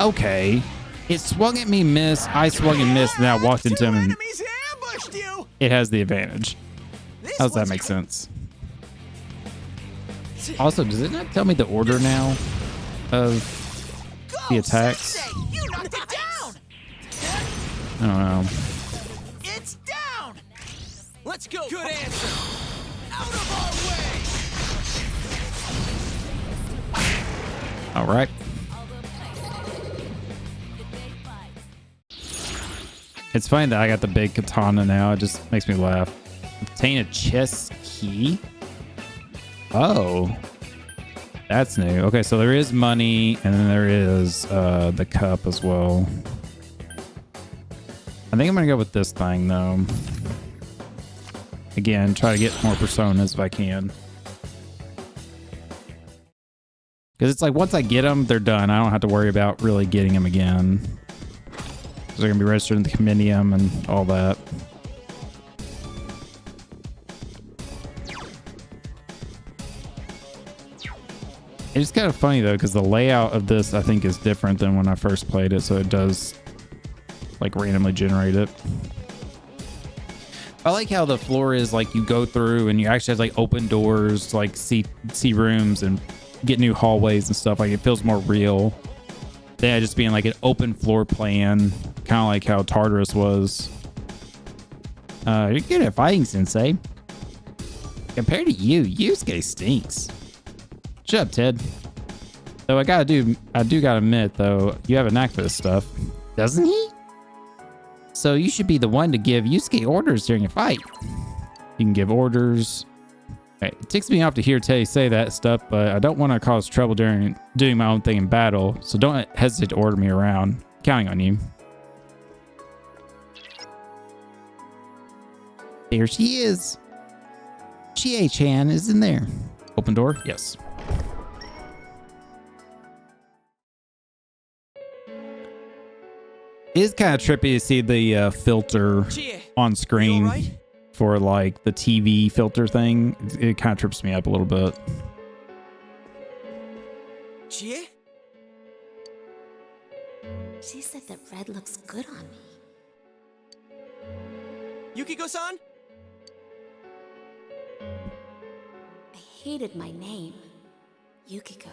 Okay, it swung at me, missed. I swung and missed, and then I walked into him, and it has the advantage. How does that make sense? Also, does it not tell me the order now of the attacks? I don't know. It's down. Let's go. Good answer. Out of our way. All right. It's funny that I got the big katana now. It just makes me laugh. Obtain a chest key. Oh, that's new. Okay, so there is money, and then there is the cup as well. I think I'm gonna go with this thing though. Again, try to get more personas if I can. Because it's like once I get them, they're done. I don't have to worry about really getting them again. Because they're gonna be registered in the compendium and all that. It's kind of funny though, because the layout of this I think is different than when I first played it, so it does like randomly generate it. I like how the floor is like you go through and you actually have like open doors, like see rooms and get new hallways and stuff. Like it feels more real than just being like an open floor plan, kind of like how Tartarus was. You're good at fighting, Sensei. Compared to you, Yusuke stinks. Shut up, Ted. Though I do gotta admit though, you have a knack for this stuff, doesn't he? So you should be the one to give Yusuke orders during a fight. You can give orders. Right, it ticks me off to hear Teddy say that stuff, but I don't want to cause trouble during doing my own thing in battle, so don't hesitate to order me around. I'm counting on you. There she is. Chie-chan is in there. Open door? Yes. It is kind of trippy to see the filter on screen for like the TV filter thing. It kind of trips me up a little bit. Chie? She said that red looks good on me. Yukiko-san? I hated my name. Yukiko.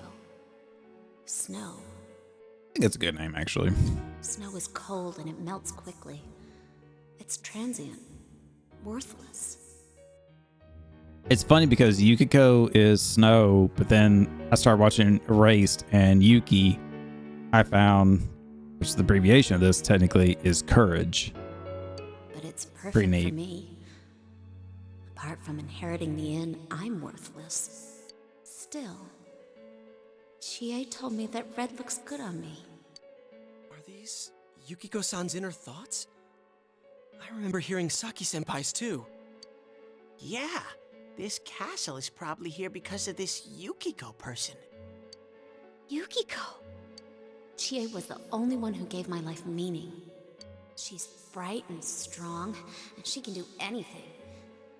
Snow. I think it's a good name, actually. Snow is cold and it melts quickly. It's transient. Worthless. It's funny because Yukiko is snow, but then I started watching Erased, and Yuki, I found, which is the abbreviation of this technically, is courage. But it's perfect Pretty neat. for me. Apart from inheriting the inn, I'm worthless. Still, Chie told me that red looks good on me. Are these Yukiko-san's inner thoughts? I remember hearing Saki-senpai's too. Yeah, this castle is probably here because of this Yukiko person. Yukiko! Chie was the only one who gave my life meaning. She's bright and strong, and she can do anything.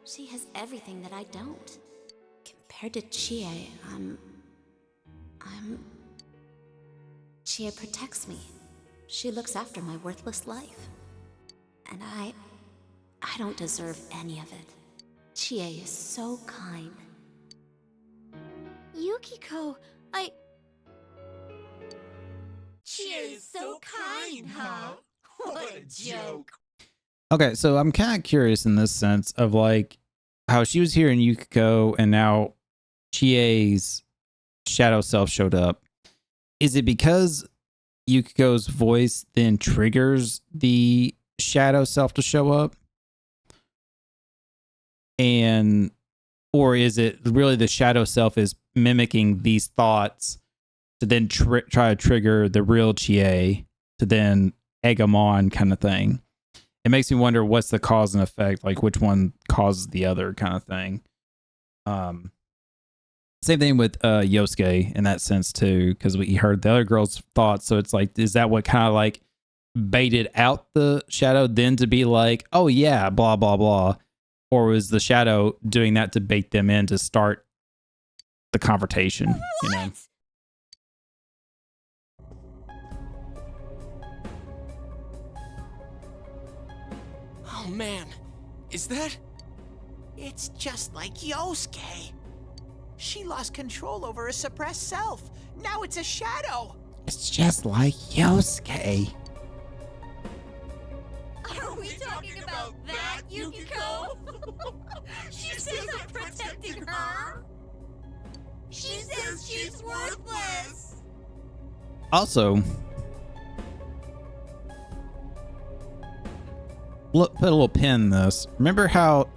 She has everything that I don't. Compared to Chie, Chie protects me. She looks after my worthless life. And I don't deserve any of it. Chie is so kind. Yukiko, Chie is so kind, huh? What a joke. Okay, so I'm kind of curious in this sense of like how she was here in Yukiko and now Chie's shadow self showed up. Is it because Yukiko's voice then triggers the shadow self to show up? And or is it really the shadow self is mimicking these thoughts to then try to trigger the real Chie to then egg them on kind of thing? It makes me wonder what's the cause and effect, like which one causes the other kind of thing. Same thing with Yosuke in that sense too, because we heard the other girl's thoughts. So it's like, is that what kind of like baited out the shadow then to be like, oh yeah, blah, blah, blah. Or was the shadow doing that to bait them in to start the confrontation? What? You know? Oh man, is that? It's just like Yosuke. She lost control over her suppressed self. Now it's a shadow. It's just like Yosuke. Are we talking about that, Yukiko? She says I'm protecting her. She says she's worthless. Also, look, put a little pin in this. Remember how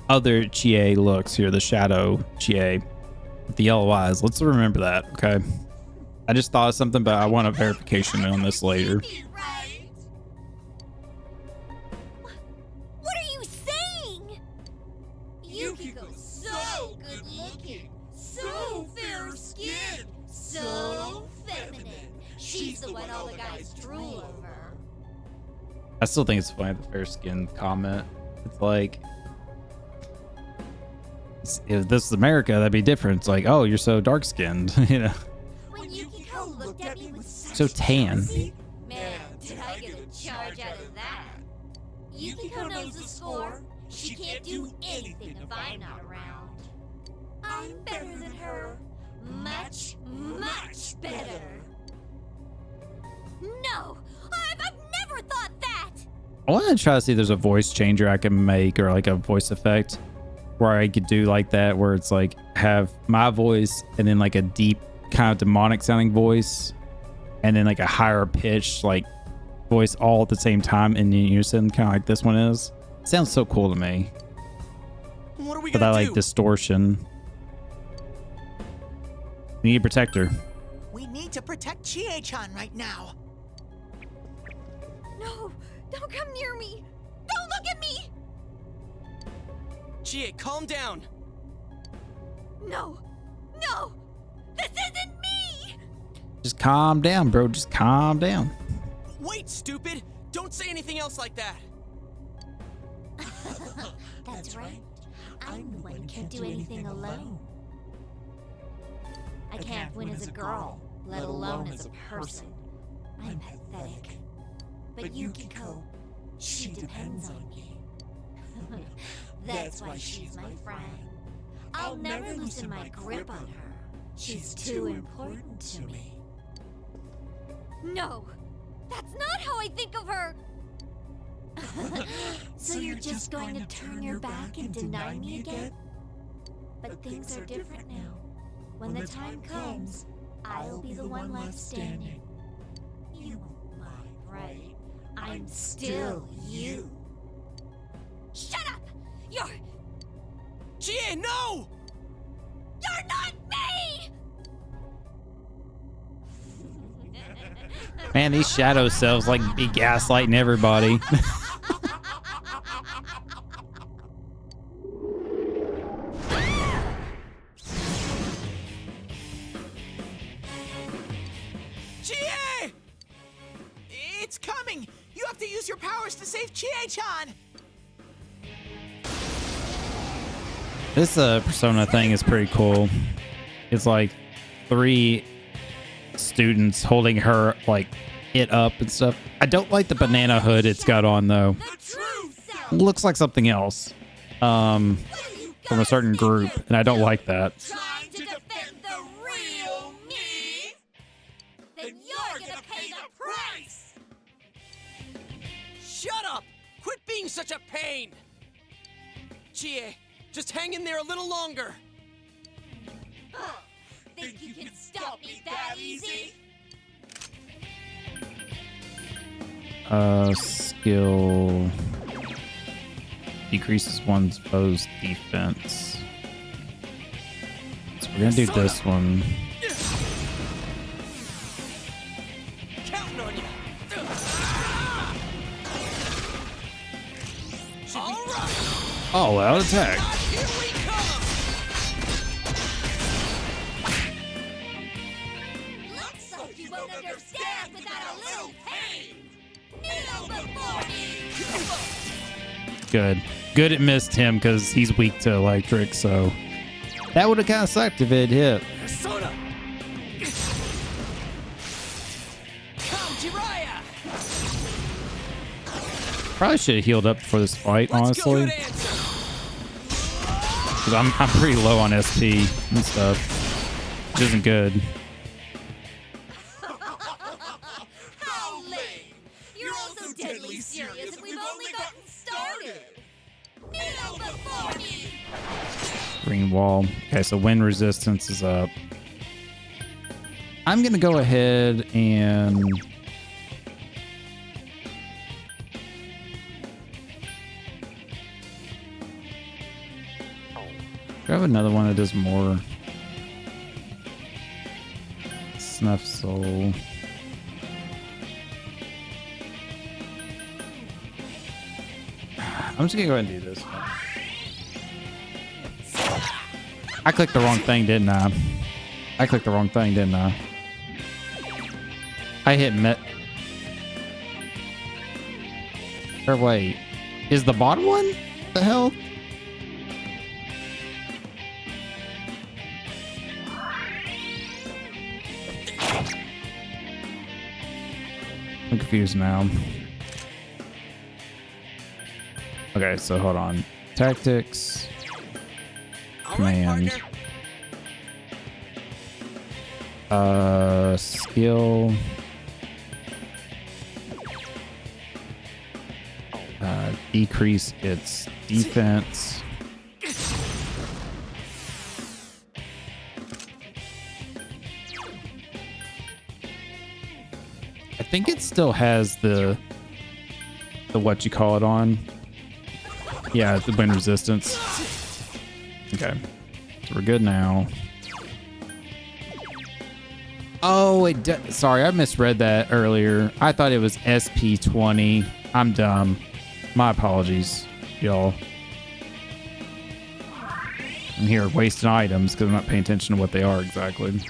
other Chie looks here, the shadow Chie with the yellow eyes. Let's remember that, okay? I just thought of something, but I want a verification on this later. What are you saying? Yukiko's so good looking, so fair skinned, so feminine. She's the one all the guys drool over. I still think it's funny, the fair skin comment. It's like, if this is America, that'd be different. It's like, oh, you're so dark skinned, you know. When Yukiko looked at me with So tan. Man, did I get a charge out of that? Yukiko knows the score. She can't do anything if I'm not around. I'm better than her. Much, much better. No! I've never thought that! I want to try to see if there's a voice changer I can make, or like a voice effect where I could do like that, where it's like have my voice and then like a deep kind of demonic sounding voice and then like a higher pitch like voice all at the same time in unison, kind of like this one is. It sounds so cool to me. What are we But gonna that do? like distortion. We need a protector. We need to protect Chie-chan right now. No! Don't come near me! Don't look at me! Chie, calm down. No! No! This isn't me! Just calm down, bro. Just calm down. Wait, stupid! Don't say anything else like that. That's right. I'm the one who can't do anything alone. I can't win as a girl, let alone as a person. I'm pathetic. But Yukiko, she depends on me. That's why she's my friend. I'll never loosen my grip on her. She's too important to me. No! That's not how I think of her! So you're just going to turn your back and deny me again? But things are different now. When the time comes, I'll be the one left standing. You won't mind, right? I'm still you. Shut up! You're... Chie, no! You're not me! Man, these shadow selves like be gaslighting everybody. Chie! It's coming! You have to use your powers to save Chie-chan! This Persona thing is pretty cool. It's like 3 students holding her like it up and stuff. I don't like the banana hood it's got on though. Looks like something else from a certain group, and I don't like that. Trying to defend the real me? Then you're gonna pay the price! Shut up! Quit being such a pain! Chie, just hang in there a little longer. Think you can stop me that easy? Skill decreases one's foe's defense. So we're gonna do this one. Counting on you. All out attack. Looks like you won't understand without a little pain. Kneel before me. Good. Good it missed him because he's weak to electric, so that would have kind of sucked if it hit. Persona. Come, Jiraiya. Probably should have healed up for this fight, honestly. Because I'm pretty low on SP and stuff, which isn't good. How lame! You're also deadly serious and we've only gotten started. Kneel before me. Green wall. Okay, so wind resistance is up. I'm gonna go ahead and grab another one that does more. Snuff soul. I'm just gonna go ahead and do this one. I clicked the wrong thing, didn't I? I clicked the wrong thing, didn't I? I hit met. Or wait, is the bottom one? What the hell? I'm confused now. Okay, so hold on. Tactics. Command. Skill. Decrease its defense. I think it still has the what you call it on. Yeah, the wind resistance. Okay, so we're good now. Oh, sorry, I misread that earlier. I thought it was SP20. I'm dumb. My apologies, y'all. I'm here wasting items because I'm not paying attention to what they are exactly.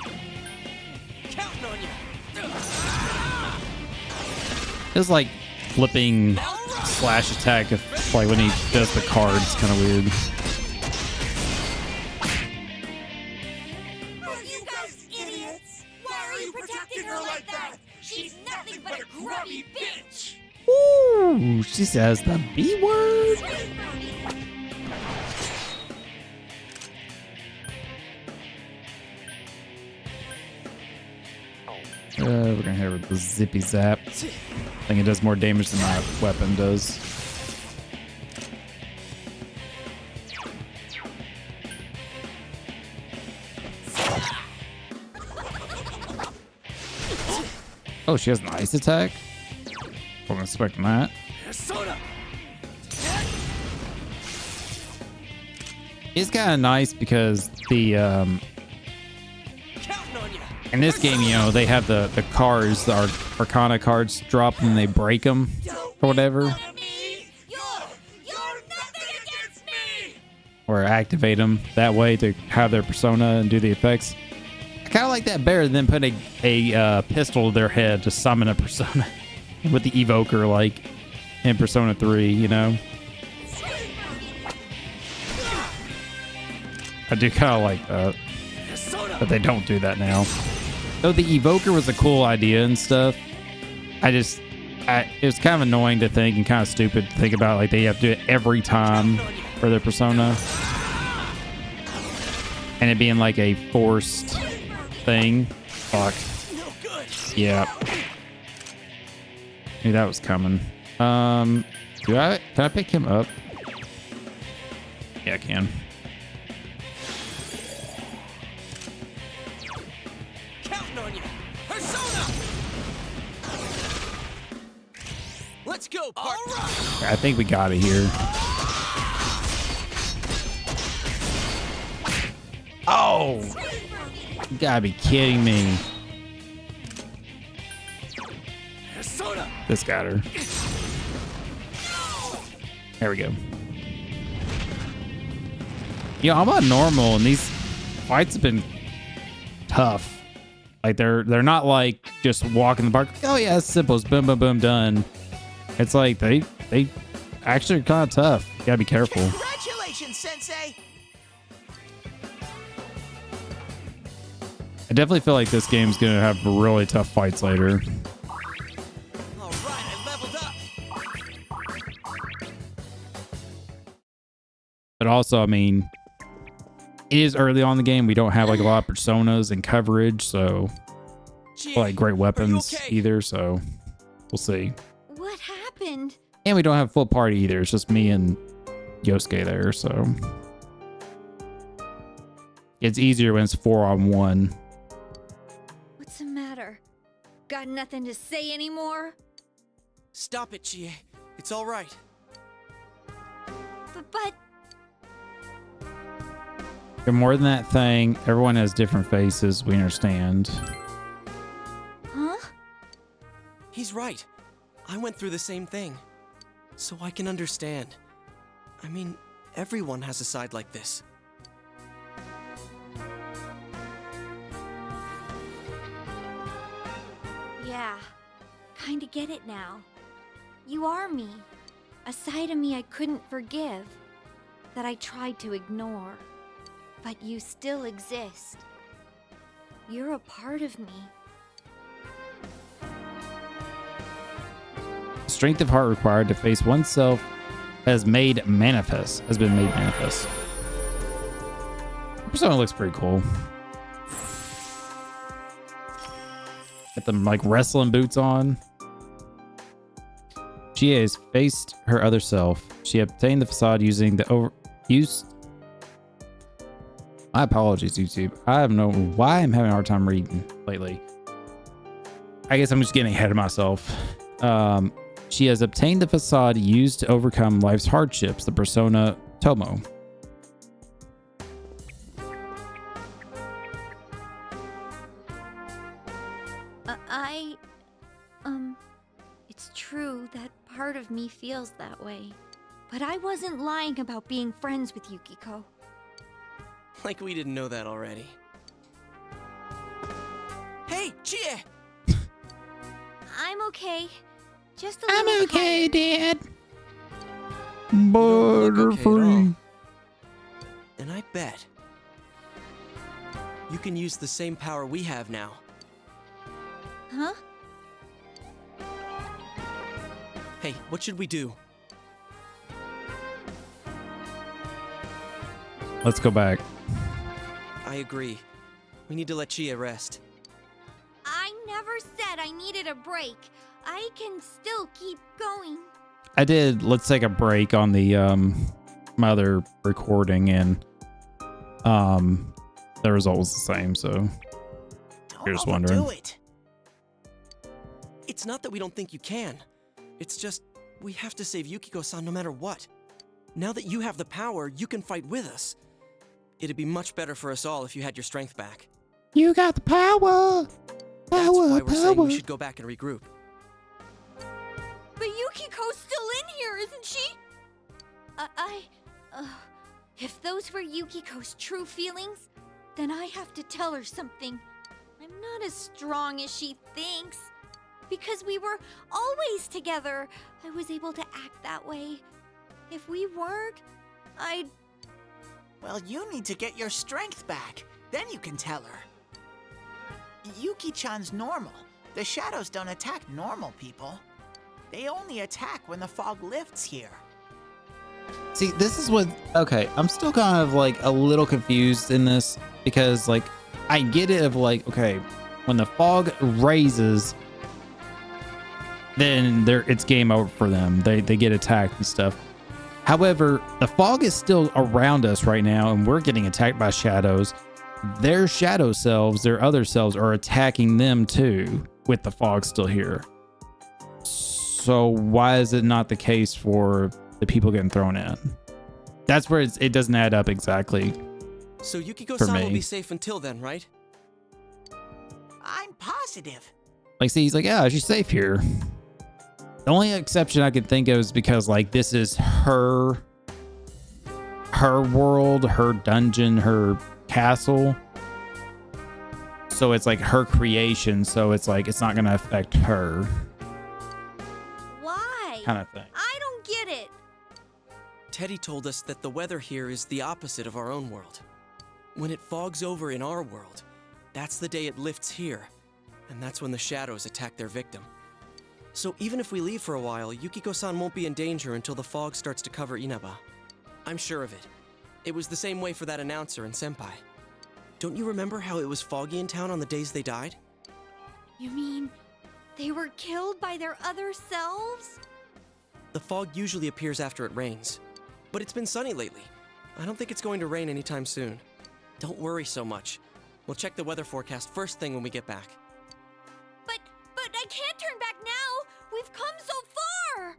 It's like flipping slash attack if like when he does the cards, kind of weird. Are you guys idiots? Why are you protecting her like that? She's nothing but a grubby bitch. Ooh, she says the B word. We're gonna hit her with the zippy zap. I think it does more damage than my weapon does. Oh, she has an ice attack? Wasn't expecting that. It's kind of nice because the in this game, you know, they have the cards, the Arcana cards drop and they break them or whatever. Or activate them that way to have their persona and do the effects. I kind of like that better than putting a pistol to their head to summon a persona with the evoker like in Persona 3, you know? I do kind of like that. But they don't do that now. Though the evoker was a cool idea and stuff, it was kind of annoying to think and kind of stupid to think about. Like they have to do it every time for their persona, and it being like a forced thing. Fuck. Yeah. Knew that was coming. Can I pick him up? Yeah, I can. Let's go, partner. I think we got it here. Oh! You gotta be kidding me. This got her. There we go. You know, I'm on normal, and these fights have been tough. Like they're not like just walk in the park. Oh yeah, it's simple. It's boom, boom, boom, done. It's like they actually are kind of tough. You gotta be careful. Congratulations, Sensei. I definitely feel like this game's gonna have really tough fights later. All right, I leveled up. But also, I mean, it is early on in the game. We don't have like a lot of personas and coverage, so like great weapons either. So we'll see. What happened? And we don't have full party either. It's just me and Yosuke there, so it's easier when it's 4-on-1. What's the matter? Got nothing to say anymore? Stop it, Chie. It's all right. But But more than that thing, everyone has different faces. We understand. huh? He's right. I went through the same thing. So I can understand. I mean, everyone has a side like this. Yeah, kinda get it now. You are me. A side of me I couldn't forgive. That I tried to ignore. But you still exist. You're a part of me. Strength of heart required to face oneself has been made manifest. Persona looks pretty cool. Got them like wrestling boots on. She has faced her other self. She obtained the facade using the My apologies, YouTube. I don't know why I'm having a hard time reading lately. I guess I'm just getting ahead of myself. She has obtained the facade used to overcome life's hardships, the persona Tomo. It's true that part of me feels that way. But I wasn't lying about being friends with Yukiko. Like we didn't know that already. Hey, Chie! I'm okay. Just a little I'm okay, tired. Dad. Butterfree. And I bet you can use the same power we have now. Huh? Hey, what should we do? Let's go back. I agree. We need to let Chie rest. I never said I needed a break. I can still keep going. I did. Let's take a break on the my other recording, and the result was the same. So you're just wondering. Do it. It's not that we don't think you can. It's just we have to save Yukiko-san no matter what. Now that you have the power, you can fight with us. It'd be much better for us all if you had your strength back. You got the power. That's why we're saying Power. we should go back and regroup. But Yukiko's still in here, isn't she? If those were Yukiko's true feelings, then I have to tell her something. I'm not as strong as she thinks. Because we were always together, I was able to act that way. If we weren't, I'd... Well, you need to get your strength back. Then you can tell her. Yuki-chan's normal. The shadows don't attack normal people. They only attack when the fog lifts here. See, this is what... Okay, I'm still kind of like a little confused in this because like I get it of like, okay, when the fog raises, then it's game over for them. They get attacked and stuff. However, the fog is still around us right now and we're getting attacked by shadows. Their shadow selves, their other selves are attacking them too with the fog still here. So why is it not the case for the people getting thrown in? That's where it doesn't add up exactly. So For Yukiko-san will me. be safe until then, right? I'm positive. Like, see, he's like, yeah, she's safe here. The only exception I could think of is because, like, this is her world, her dungeon, her castle. So it's like her creation. So it's like, it's not going to affect her Why? kind of thing. I don't get it. Teddy told us that the weather here is the opposite of our own world. When it fogs over in our world, that's the day it lifts here, and that's when the shadows attack their victim. So even if we leave for a while, Yukiko-san won't be in danger until the fog starts to cover Inaba. I'm sure of it. It was the same way for that announcer and Senpai. Don't you remember how it was foggy in town on the days they died? You mean they were killed by their other selves? The fog usually appears after it rains, but it's been sunny lately. I don't think it's going to rain anytime soon. Don't worry so much. We'll check the weather forecast first thing when we get back. But I can't turn back now. We've come so far.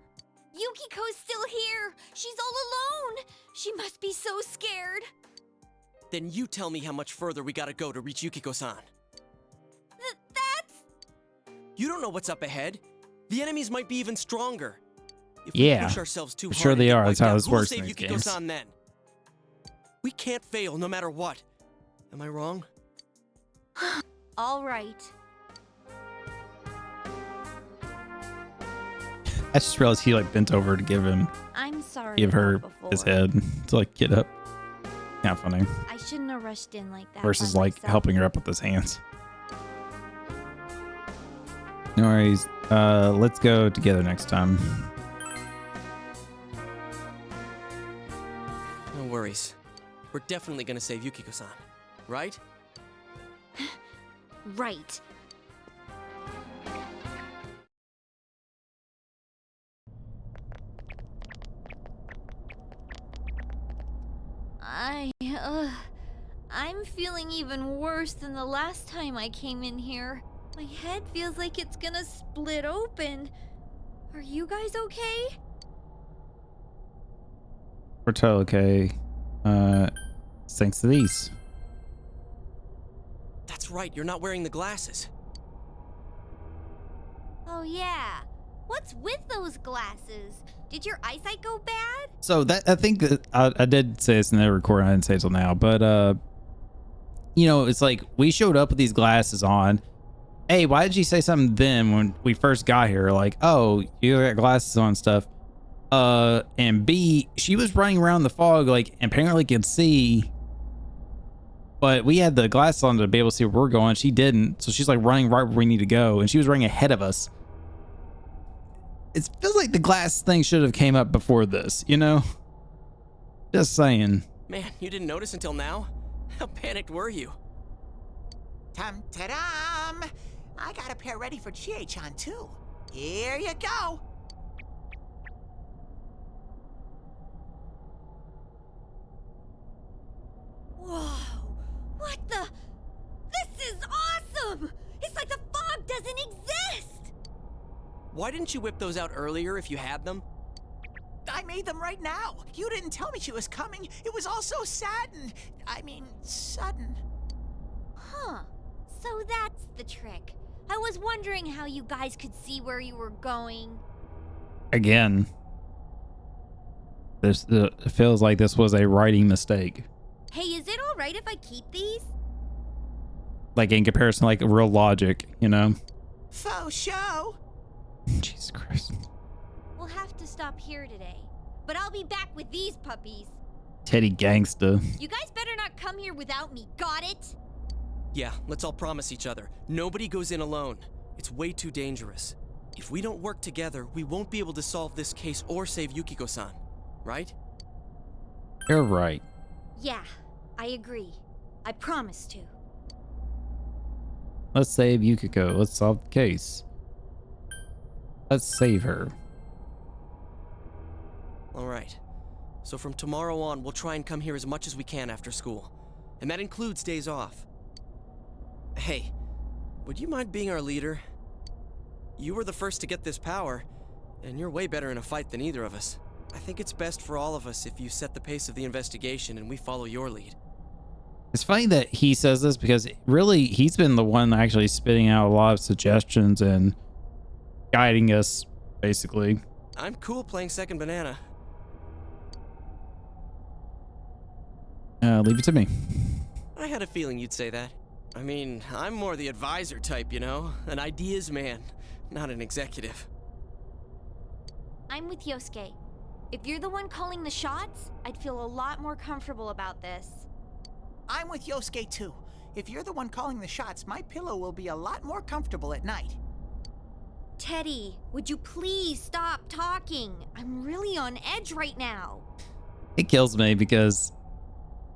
Yukiko's still here. She's all alone. She must be so scared. Then you tell me how much further we gotta go to reach Yukiko-san. That's... You don't know what's up ahead. The enemies might be even stronger. If Yeah, we push ourselves too I'm hard sure and they get are. That's wiped how out, this who will works save in these games. Yukiko-san then? We can't fail no matter what. Am I wrong? All right. I just realized he like bent over to give I'm sorry. her about his before. head to like get up. Kind of funny. I shouldn't have rushed in like that. Versus by like myself. helping her up with his hands. No worries. Let's go together next time. No worries. We're definitely gonna save Yukiko-san, right? Right. I'm feeling even worse than the last time I came in here. My head feels like it's gonna split open. Are you guys okay? We're totally okay. Thanks to these. That's right, you're not wearing the glasses. Oh yeah. What's with those glasses? Did your eyesight go bad? So that I think that I did say this in the recording. I didn't say it till now, but you know, it's like we showed up with these glasses on. A, why did you say something then when we first got here? Like, oh, you got glasses on and stuff. And B, she was running around the fog, like apparently could see, but we had the glasses on to be able to see where we're going. She didn't, so she's like running right where we need to go, and she was running ahead of us. It feels like the glass thing should have came up before this, you know? Just saying. Man, you didn't notice until now? How panicked were you? Tum-ta-dum! I got a pair ready for Chie-chan, too. Here you go. Whoa! What the? This is awesome! It's like the fog doesn't exist! Why didn't you whip those out earlier if you had them? I made them right now. You didn't tell me she was coming. It was all so sudden. Sudden. Huh. So that's the trick. I was wondering how you guys could see where you were going. Again, it feels like this was a writing mistake. Hey, is it alright if I keep these? Like in comparison, like real logic, you know? Faux show. Jesus Christ. We'll have to stop here today. But I'll be back with these puppies. Teddy gangsta. You guys better not come here without me, got it? Yeah, let's all promise each other. Nobody goes in alone. It's way too dangerous. If we don't work together, we won't be able to solve this case or save Yukiko-san, right? You're right. Yeah, I agree. I promise to. Let's save Yukiko. Let's solve the case. Let's save her. All right. So from tomorrow on, we'll try and come here as much as we can after school. And that includes days off. Hey, would you mind being our leader? You were the first to get this power. And you're way better in a fight than either of us. I think it's best for all of us if you set the pace of the investigation and we follow your lead. It's funny that he says this because really he's been the one actually spitting out a lot of suggestions and guiding us, basically. I'm cool playing second banana. Leave it to me. I had a feeling you'd say that. I mean, I'm more the advisor type, you know? An ideas man, not an executive. I'm with Yosuke. If you're the one calling the shots, I'd feel a lot more comfortable about this. I'm with Yosuke too. If you're the one calling the shots, my pillow will be a lot more comfortable at night. Teddy, would you please stop talking? I'm really on edge right now. It kills me because,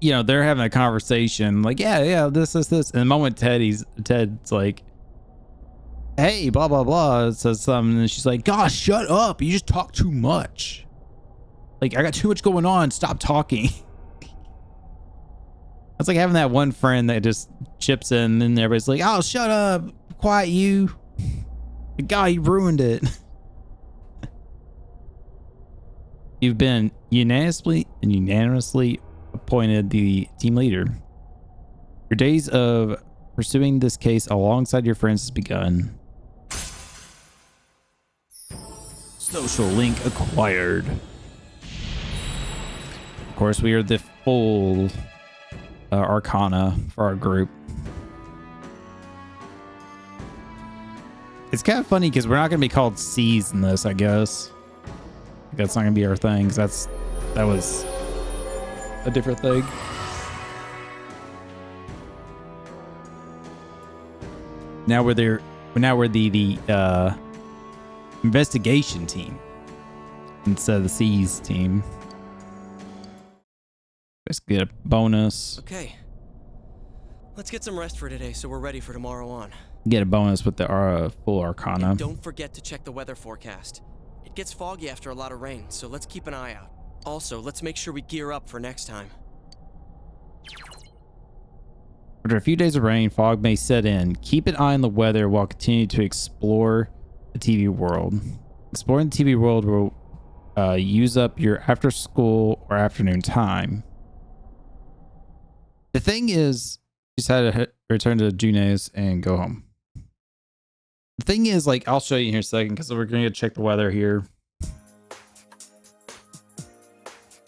you know, they're having a conversation like, yeah, this. And the moment Ted's like, hey, blah, blah, blah, says something, and she's like, gosh, shut up. You just talk too much. Like, I got too much going on. Stop talking. It's like having that one friend that just chips in and everybody's like, oh, shut up. Quiet you. God, you ruined it. You've been unanimously appointed the team leader. Your days of pursuing this case alongside your friends has begun. Social link acquired. Of course, we are the full arcana for our group. It's kind of funny because we're not going to be called C's in this, I guess. That's not going to be our thing, because that was a different thing. Now we're the investigation team instead of the C's team. Let's get a bonus. Okay. Let's get some rest for today so we're ready for tomorrow on. Get a bonus with the full arcana. And don't forget to check the weather forecast. It gets foggy after a lot of rain, so let's keep an eye out. Also, let's make sure we gear up for next time. After a few days of rain, fog may set in. Keep an eye on the weather while continuing to explore the TV world. Exploring the TV world will use up your after school or afternoon time. The thing is, you just had to return to June's and go home. The thing is, like, I'll show you in here a second because we're going to check the weather here.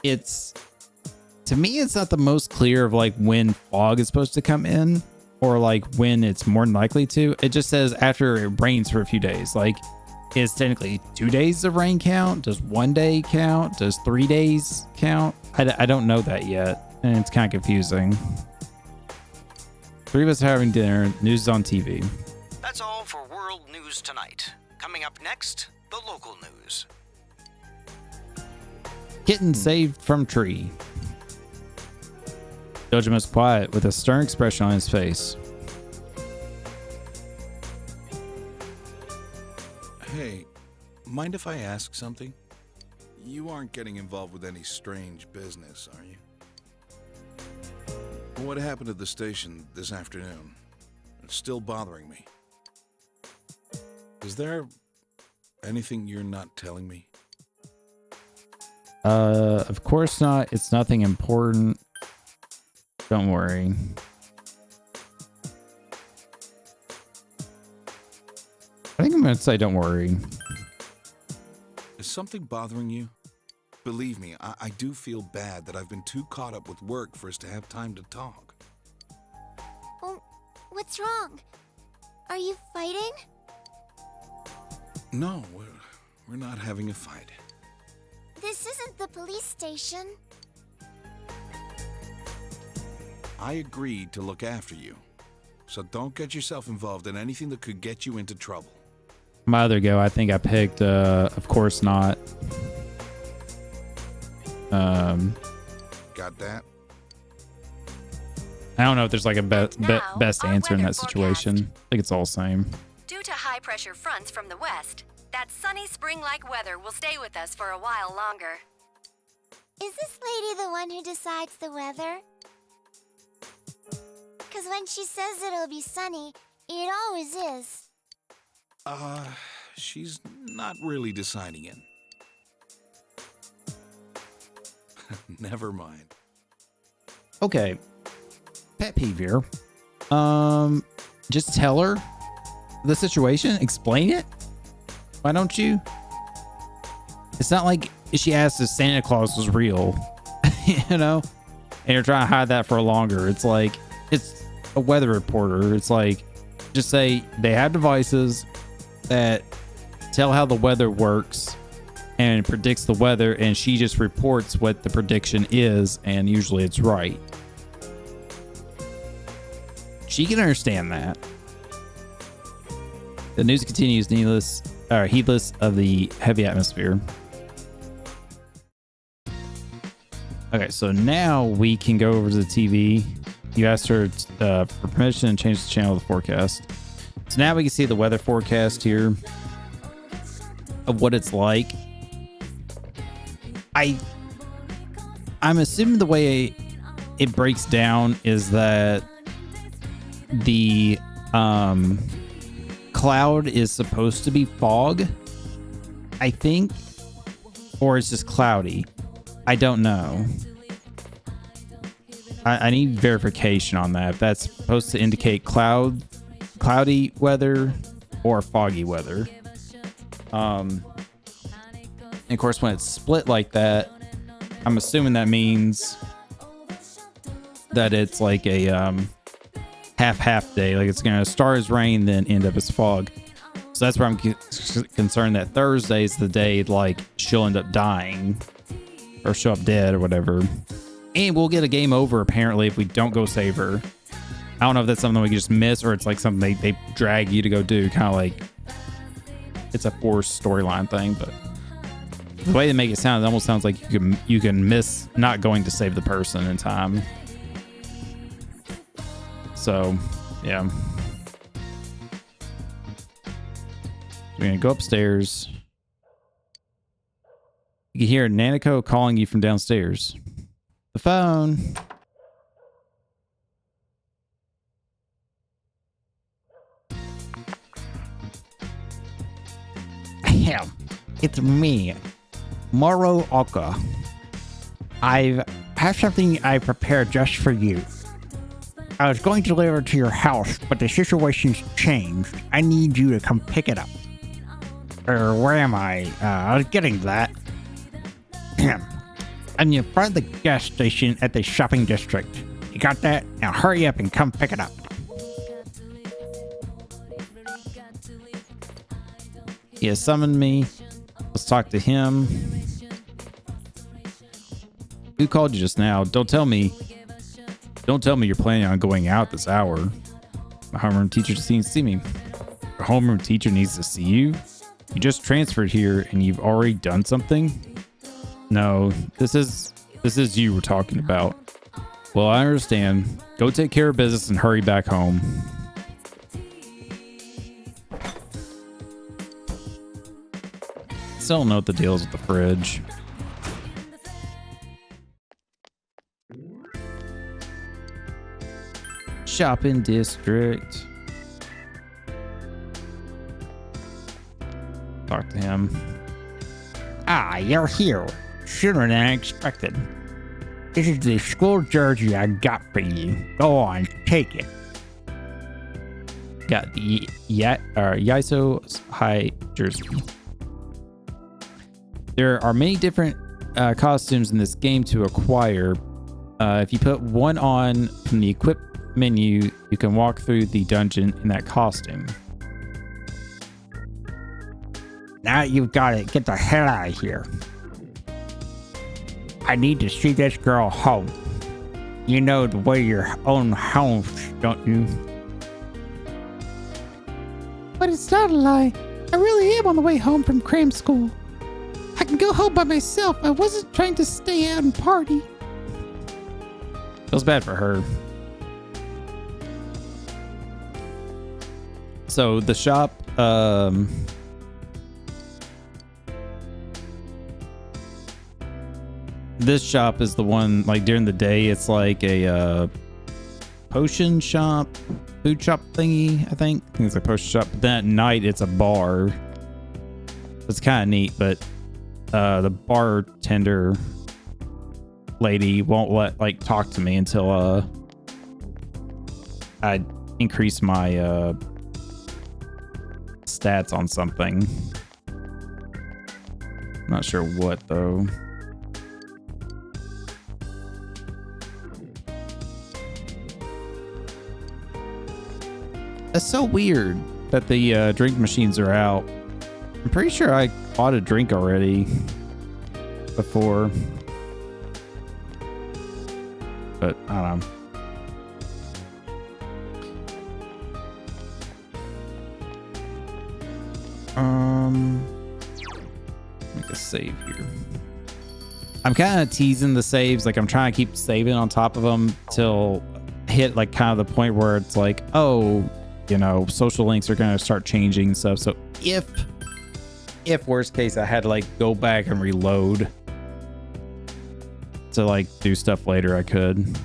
To me, it's not the most clear of like when fog is supposed to come in or like when it's more than likely to. It just says after it rains for a few days. Like, is technically 2 days of rain count? Does 1 day count? Does 3 days count? I don't know that yet, and it's kind of confusing. 3 of us are having dinner. News is on TV. That's all for World News Tonight. Coming up next, the local news. Kitten saved from tree. Dojima's quiet with a stern expression on his face. Hey, mind if I ask something? You aren't getting involved with any strange business, are you? What happened at the station this afternoon? It's still bothering me. Is there anything you're not telling me? Of course not. It's nothing important. Don't worry. I think I'm going to say don't worry. Is something bothering you? Believe me, I do feel bad that I've been too caught up with work for us to have time to talk. Oh, what's wrong? Are you fighting? No, we're not having a fight. This isn't the police station. I agreed to look after you, so don't get yourself involved in anything that could get you into trouble. My other go, I think I picked, of course not. Got that? I don't know if there's like a Now, best our answer in weather that situation. I think it's all the same. Due to high pressure fronts from the west, that sunny spring-like weather will stay with us for a while longer. Is this lady the one who decides the weather? Because when she says it'll be sunny, it always is. she's not really deciding it. Never mind. Okay. Pet peeve here. Just tell her the situation. Explain it. Why don't you? It's not like she asked if Santa Claus was real, you know? And you're trying to hide that for longer. It's like, it's a weather reporter. It's like, just say they have devices that tell how the weather works and predicts the weather, and she just reports what the prediction is, and usually it's right. She can understand that. The news continues heedless of the heavy atmosphere. Okay, so now we can go over to the TV. You asked her for permission to change the channel of the forecast. So now we can see the weather forecast here of what it's like. I'm assuming the way it breaks down is that the cloud is supposed to be fog, I think, or it's just cloudy. I don't know. I need verification on that. If that's supposed to indicate cloudy weather or foggy weather. And of course, when it's split like that, I'm assuming that means that it's like a half day. Like it's gonna start as rain, then end up as fog. So that's where I'm concerned that Thursday is the day like she'll end up dying or show up dead or whatever. And we'll get a game over apparently if we don't go save her. I don't know if that's something we can just miss or it's like something they drag you to go do, kind of like it's a forced storyline thing. But the way they make it sound, it almost sounds like you can miss not going to save the person in time. So yeah, we're gonna go upstairs. You can hear Nanako calling you from downstairs. The phone. Hell, it's me, Moro Oka. I have something I prepared just for you. I was going to deliver it to your house, but the situation's changed. I need you to come pick it up. Where am I? I was getting that. I'm in front of the gas station at the shopping district. You got that? Now hurry up and come pick it up. He has summoned me. Let's talk to him. Who called you just now? Don't tell me you're planning on going out this hour. My homeroom teacher just needs to see me. Your homeroom teacher needs to see you? You just transferred here and you've already done something? No, this is you we're talking about. Well, I understand. Go take care of business and hurry back home. Still don't know what the deal is with the fridge. Shopping district. Talk to him. Ah, you're here. Sooner than I expected. This is the school jersey I got for you. Go on, take it. Got the Yaiso High jersey. There are many different costumes in this game to acquire. If you put one on from the equip menu, you can walk through the dungeon in that costume. Now you've got it. Get the hell out of here. I need to see this girl home. You know the way your own house, don't you? But it's not a lie. I really am on the way home from cram school. I can go home by myself. I wasn't trying to stay out and party. Feels bad for her. So the shop, this shop is the one, like during the day, it's like a potion shop, food shop thingy, I think. It's a potion shop. But then at night, it's a bar. It's kind of neat, but the bartender lady won't let talk to me until I increase my stats on something. I'm not sure what though. It's so weird that the drink machines are out. I'm pretty sure I bought a drink already before, but I don't know. Make a save here. I'm kind of teasing the saves, like I'm trying to keep saving on top of them till hit like kind of the point where it's like, oh, you know, social links are gonna start changing and stuff. So if worst case I had to like go back and reload to like do stuff later, I could.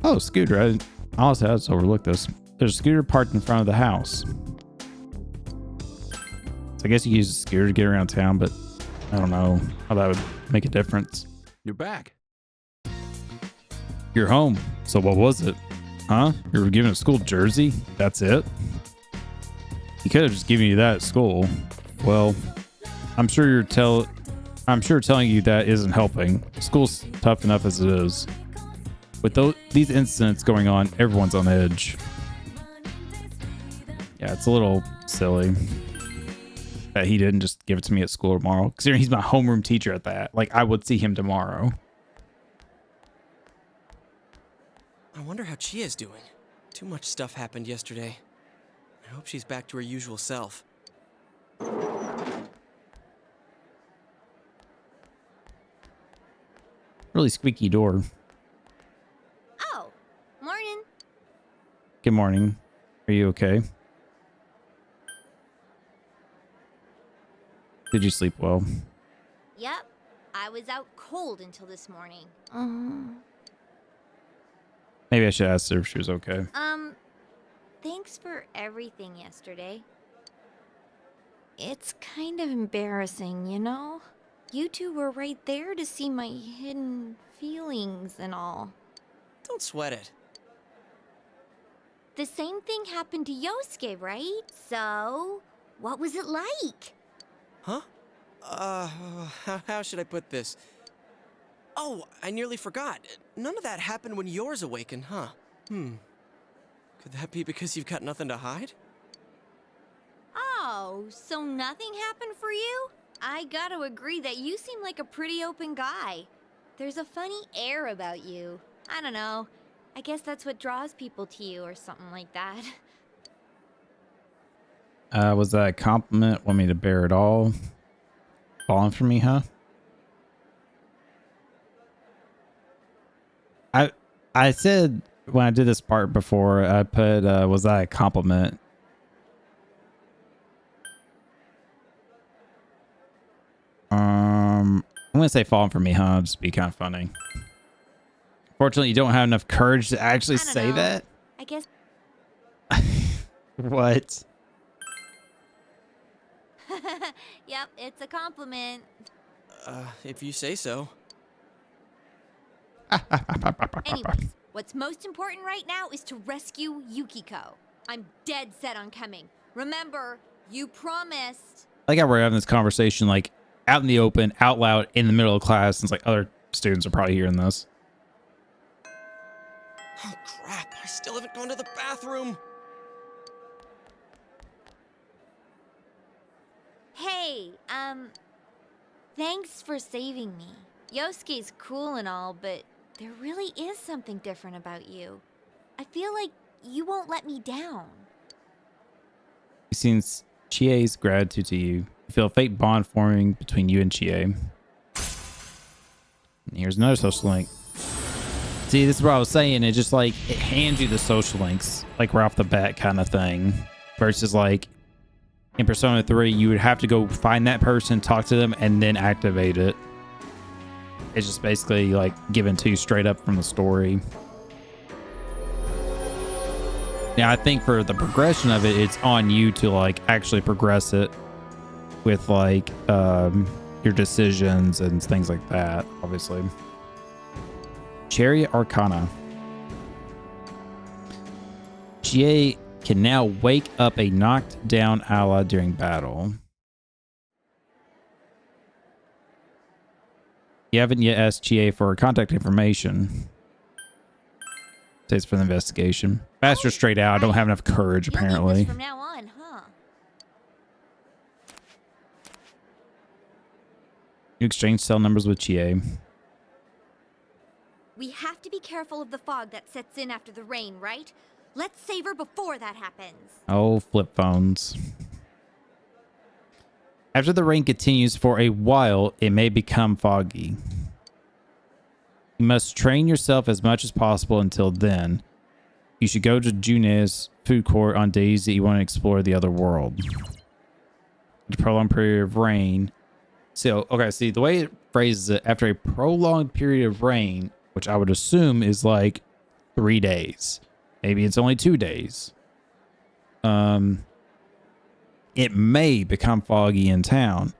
Oh, scooter! I honestly had to overlook this. There's a scooter parked in front of the house. So I guess you use a scooter to get around town, but I don't know how that would make a difference. You're back. You're home. So what was it? Huh? You were given a school jersey? That's it? He could have just given you that at school. Well, I'm sure telling you that isn't helping. School's tough enough as it is. With these incidents going on, everyone's on edge. Yeah, it's a little silly that he didn't just give it to me at school tomorrow. Considering he's my homeroom teacher at that. Like, I would see him tomorrow. I wonder how Chia's doing. Too much stuff happened yesterday. I hope she's back to her usual self. Really squeaky door. Oh, morning. Good morning. Are you okay? Did you sleep well? Yep. I was out cold until this morning. Maybe I should ask her if she was okay. Thanks for everything yesterday. It's kind of embarrassing, you know? You two were right there to see my hidden feelings and all. Don't sweat it. The same thing happened to Yosuke, right? So, what was it like? Huh? How should I put this? Oh, I nearly forgot. None of that happened when yours awakened, huh? Could that be because you've got nothing to hide? Oh, so nothing happened for you? I gotta agree that you seem like a pretty open guy. There's a funny air about you. I don't know. I guess that's what draws people to you or something like that. Was that a compliment? Want me to bear it all? Falling for me, huh? I said when I did this part before, I put, was that a compliment? I'm gonna say falling for me, huh? Just be kind of funny. Fortunately, you don't have enough courage to actually say that. I guess. What? Yep, it's a compliment. If you say so. Anyways, what's most important right now is to rescue Yukiko. I'm dead set on coming. Remember, you promised. Like, we're having this conversation like out in the open, out loud, in the middle of class, since like other students are probably hearing this. Oh crap, I still haven't gone to the bathroom. Hey, thanks for saving me. Yosuke's cool and all, but there really is something different about you. I feel like you won't let me down. Since Chie's gratitude to you, you feel a fake bond forming between you and Chie. And here's another social link. See, this is what I was saying. It just like, it hands you the social links, like right off the bat kind of thing. Versus like, in Persona 3, you would have to go find that person, talk to them, and then activate it. It's just basically like given to you straight up from the story. Now, I think for the progression of it, it's on you to like actually progress it with like your decisions and things like that, obviously. Chariot Arcana. GA can now wake up a knocked down ally during battle. You haven't yet asked GA for contact information. Says for the investigation. Faster straight out. I don't have enough courage, apparently. From now on, huh? You exchange cell numbers with GA. We have to be careful of the fog that sets in after the rain, right? Let's save her before that happens. Oh, flip phones. After the rain continues for a while, it may become foggy. You must train yourself as much as possible until then. You should go to June's food court on days that you want to explore the other world. The prolonged period of rain. So, okay, see, the way it phrases it, after a prolonged period of rain, which I would assume is like 3 days. Maybe it's only 2 days. It may become foggy in town.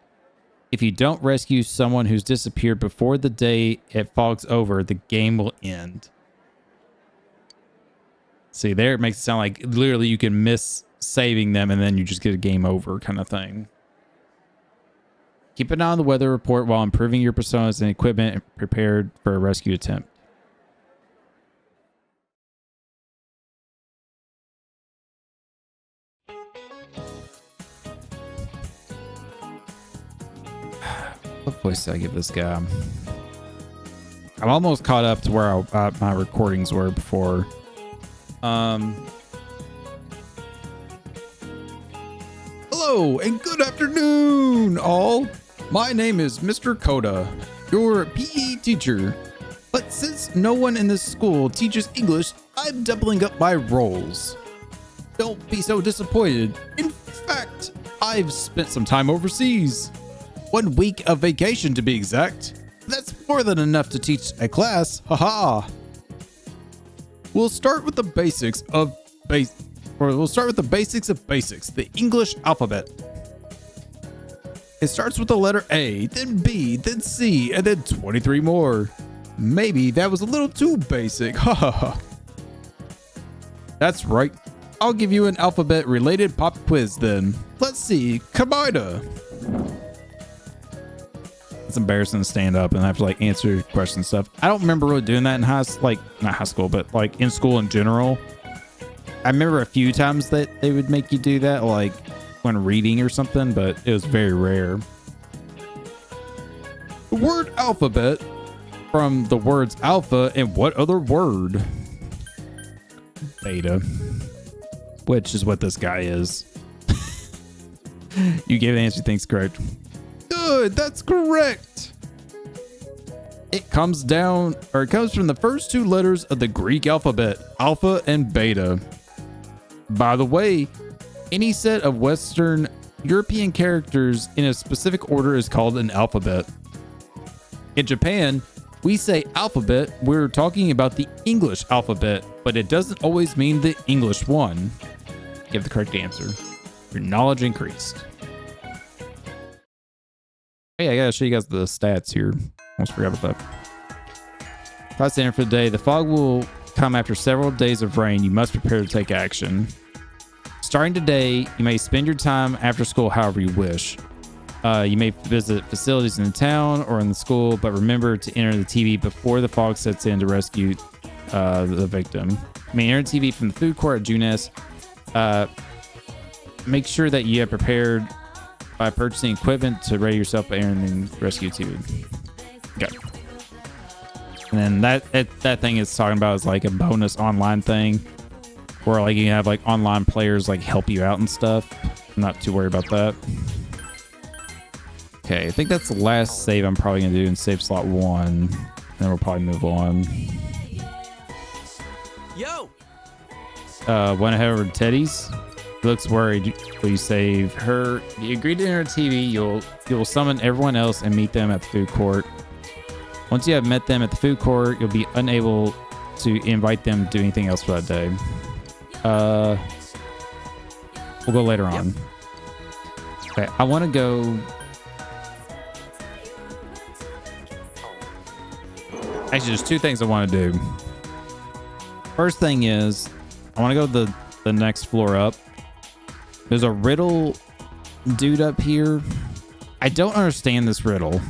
If you don't rescue someone who's disappeared before the day it fogs over, the game will end. See, there it makes it sound like literally you can miss saving them and then you just get a game over kind of thing. Keep an eye on the weather report while improving your personas and equipment and prepared for a rescue attempt. What voice did I give this guy? I'm almost caught up to where my recordings were before. Hello and good afternoon, all. My name is Mr. Coda, your PE teacher. But since no one in this school teaches English, I'm doubling up my roles. Don't be so disappointed. In fact, I've spent some time overseas. 1 week of vacation to be exact. That's more than enough to teach a class. Haha. We'll start with the basics of basics, the English alphabet. It starts with the letter A, then B, then C, and then 23 more. Maybe that was a little too basic. Haha. That's right. I'll give you an alphabet related pop quiz then. Let's see. Kamida. It's embarrassing to stand up and have to like answer questions and stuff. I don't remember really doing that in not high school, but like in school in general. I remember a few times that they would make you do that, like when reading or something, but it was very rare. The word alphabet from the words alpha and what other word? Beta, which is what this guy is. You gave Nancy things correct. Good, that's correct. It comes from the first 2 letters of the Greek alphabet, alpha and beta. By the way, any set of Western European characters in a specific order is called an alphabet. In Japan, we say alphabet, we're talking about the English alphabet, but it doesn't always mean the English one. Give the correct answer. Your knowledge increased. Hey, I gotta show you guys the stats here. Almost forgot about that. That's the end for the day. The fog will come after several days of rain. You must prepare to take action. Starting today, you may spend your time after school however you wish. You may visit facilities in the town or in the school, but remember to enter the TV before the fog sets in to rescue the victim. You may enter the TV from the food court at Junes. Make sure that you have prepared by purchasing equipment to ready yourself by entering the rescue TV. Okay. And then that thing is talking about is like a bonus online thing where like you have like online players like help you out and stuff. I'm not too worried about that. Okay, I think that's the last save I'm probably gonna do in save slot 1. Then we'll probably move on. Yo! Went ahead over to Teddy's. He looks worried. Will you save her? If you agree to enter TV, you'll summon everyone else and meet them at the food court. Once you have met them at the food court, you'll be unable to invite them to do anything else for that day. We'll go later on. Okay, I want to go. Actually, there's two things I want to do. First thing is, I want to go to the next floor up. There's a riddle dude up here. I don't understand this riddle.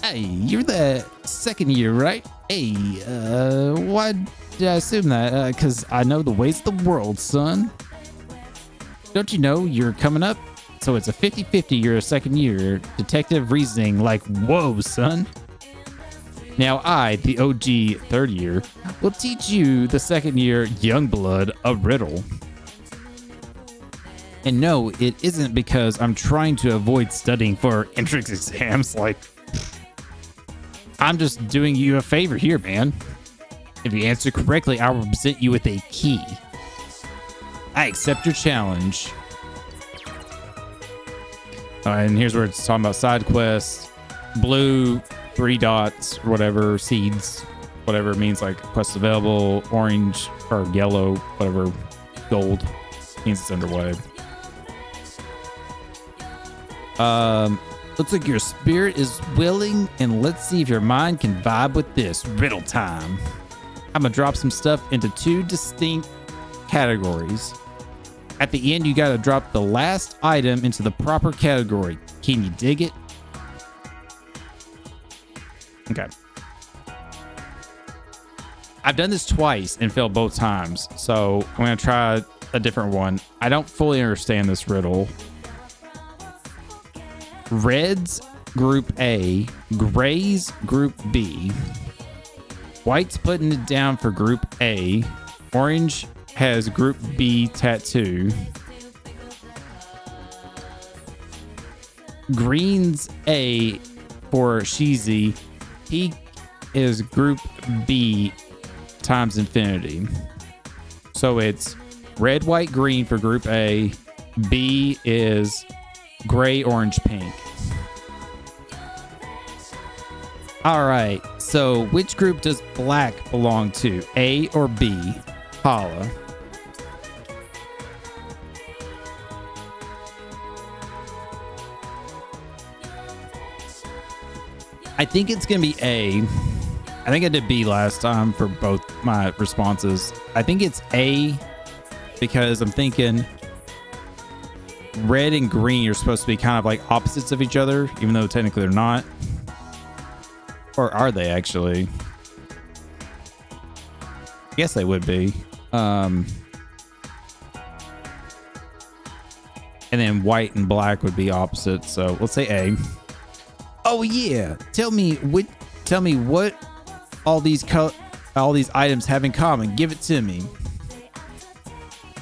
Hey, you're the second year, right? Hey, why did I assume that? Because I know the ways of the world, son. Don't you know you're coming up? So it's a 50-50 you're a second year. Detective reasoning like, whoa, son. Now I, the OG third year, will teach you, the second year young blood, a riddle. And no, it isn't because I'm trying to avoid studying for entrance exams. Like, I'm just doing you a favor here, man. If you answer correctly, I will present you with a key. I accept your challenge. And here's where it's talking about side quests. Blue, 3 dots, or whatever, seeds, whatever it means, like quests available. Orange or yellow, whatever, gold means it's underway. Looks like your spirit is willing, and let's see if your mind can vibe with this. Riddle time. I'm gonna drop some stuff into 2 distinct categories. At the end, you gotta drop the last item into the proper category. Can you dig it? Okay. I've done this twice and failed both times, so I'm gonna try a different one. I don't fully understand this riddle. Red's group A, Gray's group B. White's putting it down for group A. Orange has group B tattoo. Green's A for Sheezy. Pink is group B times infinity. So it's red, white, green for group A. B is gray, orange, pink. All right. So which group does black belong to? A or B? Holla. I think it's going to be A. I think I did B last time for both my responses. I think it's A because I'm thinking red and green are supposed to be kind of like opposites of each other, even though technically they're not. Or are they actually? I guess they would be. And then white and black would be opposites. So let's say A. Oh yeah, tell me what all these items have in common. Give it to me.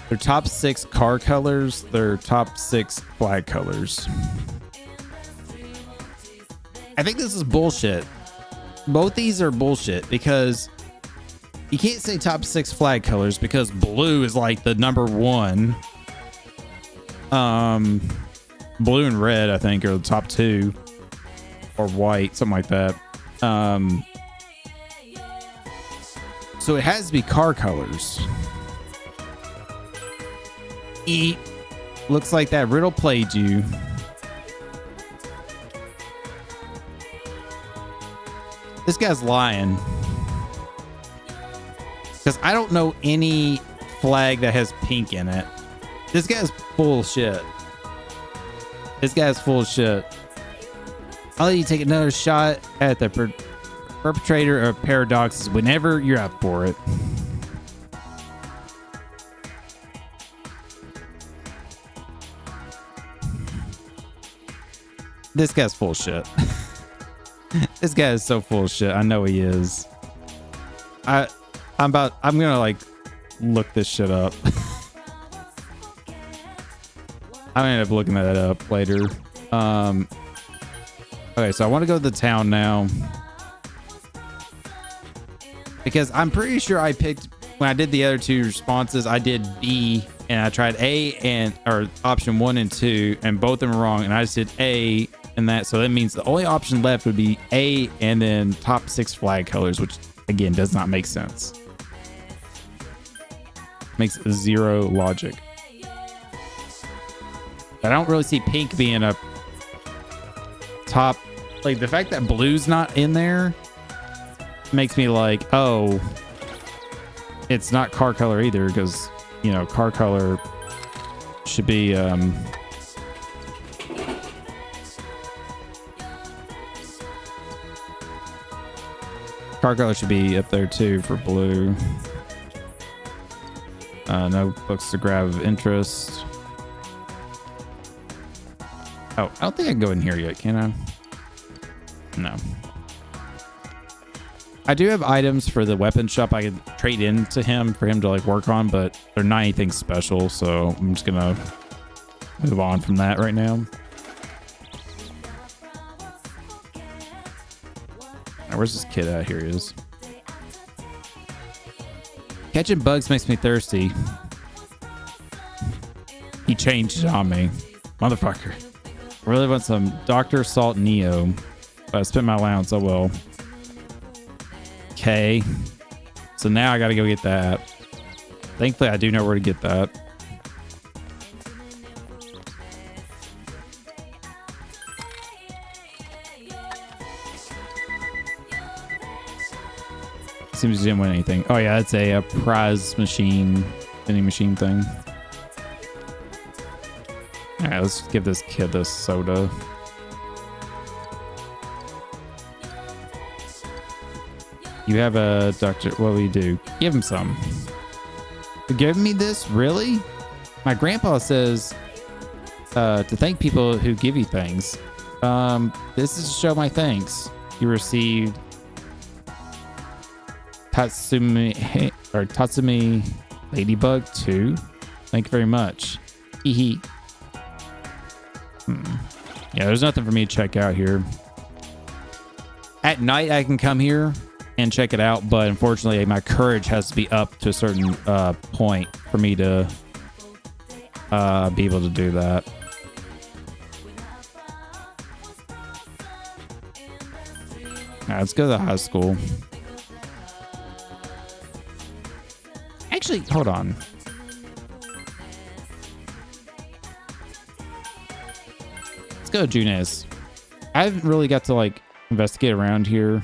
Their top 6 car colors, their top 6 flag colors. I think this is bullshit. Both these are bullshit because you can't say top 6 flag colors because blue is like the number 1. Blue and red, I think, are the top 2. Or white, something like that. So it has to be car colors. Looks like that riddle played you. This guy's lying. Because I don't know any flag that has pink in it. This guy's full of shit. This guy's full of shit. I'll let you take another shot at the perpetrator of paradoxes whenever you're up for it. This guy's full of shit. This guy is so full of shit. I know he is. I'm gonna like look this shit up. I'm gonna end up looking that up later. Okay, so I want to go to the town now. Because I'm pretty sure I picked, when I did the other 2 responses, I did B and I tried A or option 1 and 2, and both of them were wrong. And I just did A and that. So that means the only option left would be A and then top 6 flag colors, which again does not make sense. Makes 0 logic. I don't really see pink being a top. Like, the fact that blue's not in there makes me like, oh, it's not car color either, because, you know, car color should be car color should be up there too for blue. No books to grab of interest. Oh, I don't think I can go in here yet, can I? No. I do have items for the weapon shop I could trade in to him for him to like work on, but they're not anything special, so I'm just gonna move on from that right now. Now, where's this kid at? Here he is. Catching bugs makes me thirsty. He changed it on me. Motherfucker. I really want some Dr. Salt Neo. But I spent my allowance, oh well. Okay. So now I gotta go get that. Thankfully, I do know where to get that. Seems you didn't win anything. Oh yeah, that's a prize machine, vending machine thing. All right, let's give this kid this soda. You have a doctor. What will you do? Give him some. You giving me this? Really? My grandpa says to thank people who give you things. This is to show my thanks. You received Tatsumi Ladybug 2. Thank you very much. Hee hee. Yeah, there's nothing for me to check out here. At night, I can come here and check it out, but unfortunately, my courage has to be up to a certain point for me to be able to do that. All right, let's go to the high school. Actually, hold on. Let's go to Junes. I haven't really got to like investigate around here.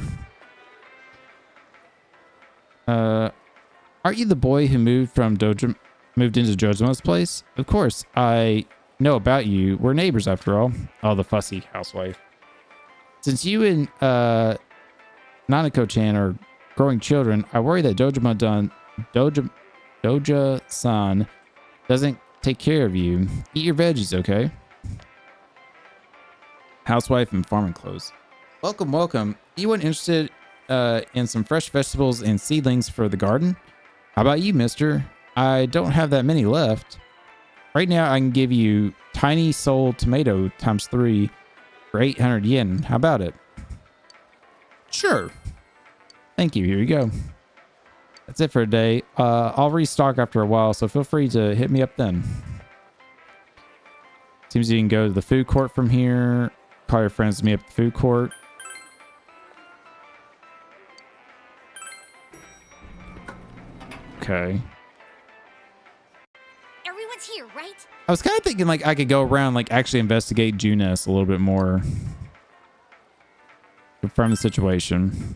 Aren't you the boy who moved into Jojomo's place? Of course, I know about you. We're neighbors after all. Oh, the fussy housewife. Since you and Nanako-chan are growing children, I worry that Doja-san doesn't take care of you. Eat your veggies, okay? Housewife and farming clothes. Welcome, welcome. Anyone interested in some fresh vegetables and seedlings for the garden? How about you, mister? I don't have that many left. Right now, I can give you tiny soul tomato times 3 for 800 yen. How about it? Sure. Thank you. Here you go. That's it for today. I'll restock after a while, so feel free to hit me up then. Seems you can go to the food court from here. Call your friends to meet up at the food court. Okay. Everyone's here, right? I was kind of thinking like I could go around like actually investigate Junes a little bit more. Confirm the situation.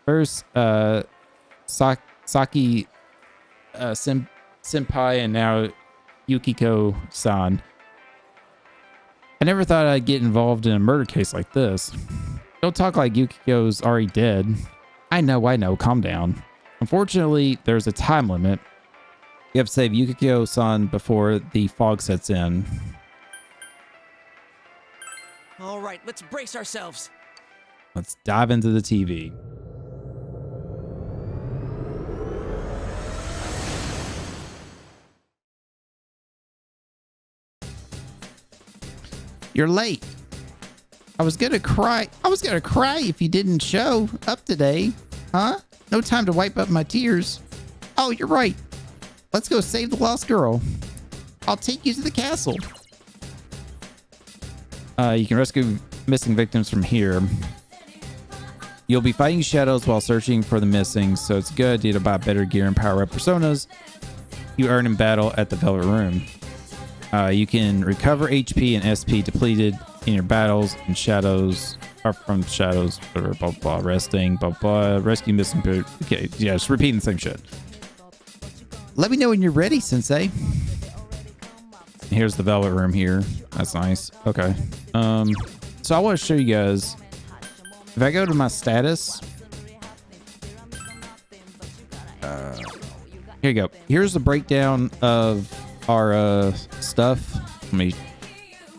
First, Saki Senpai and now Yukiko-san. I never thought I'd get involved in a murder case like this. Don't talk like Yukiko's already dead. I know, calm down. Unfortunately, there's a time limit. You have to save Yukiko-san before the fog sets in. All right, let's brace ourselves. Let's dive into the TV. You're late. I was gonna cry if you didn't show up today. Huh? No time to wipe up my tears. Oh, you're right. Let's go save the lost girl. I'll take you to the castle. You can rescue missing victims from here. You'll be fighting shadows while searching for the missing, so it's a good idea to buy better gear and power up personas you earn in battle at the Velvet Room. You can recover HP and SP depleted in your battles and shadows, or from shadows, whatever, blah, blah, resting, blah, blah, rescue missing boot. Okay, yeah, just repeating the same shit. Let me know when you're ready, Sensei. Here's the velvet room here. That's nice. Okay. So I want to show you guys, if I go to my status, here you go. Here's the breakdown of our stuff. Let me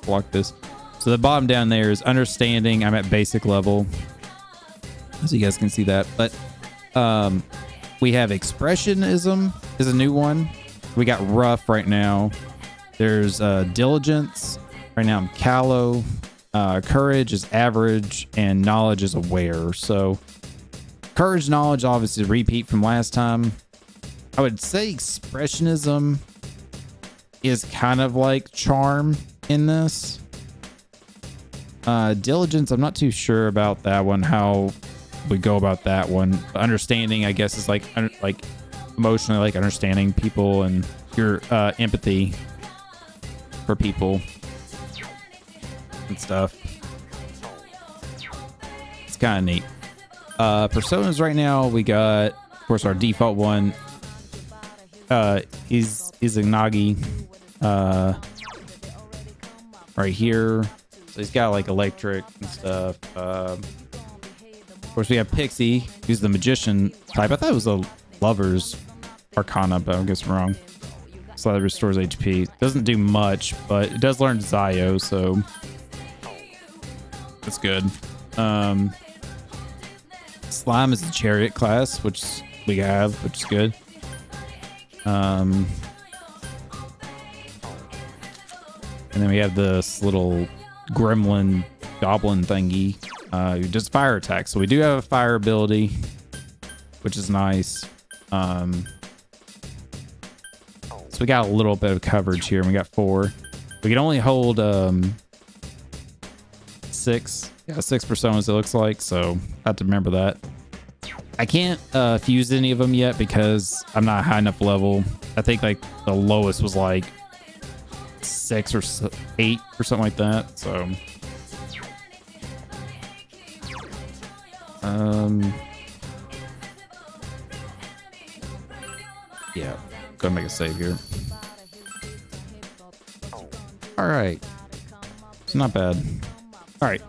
block this. So the bottom down there is understanding. I'm at basic level, so you guys can see that. But we have expressionism is a new one. We got rough right now. There's diligence. Right now I'm callow. Courage is average, and knowledge is aware. So courage, knowledge, obviously repeat from last time. I would say expressionism is kind of like charm in this. Diligence, I'm not too sure about that one, how we go about that one. Understanding, I guess, is like emotionally, like understanding people and your empathy for people and stuff. It's kind of neat. Personas right now, we got, of course, our default one is Izanagi right here. So he's got like electric and stuff. Of course, we have Pixie, who's the magician type. I thought it was a lover's arcana, but I guess I'm wrong. So that restores HP. Doesn't do much, but it does learn Zio, so that's good. Slime is the chariot class, which we have, which is good. And then we have this little gremlin goblin thingy, who does fire attacks. So we do have a fire ability, which is nice. So we got a little bit of coverage here, and we got 4. We can only hold 6. Yeah, 6 personas it looks like, so I have to remember that. I can't fuse any of them yet because I'm not high enough level. I think like the lowest was like 6 or 8 or something like that. So yeah, go make a save here. All right, it's not bad. All right,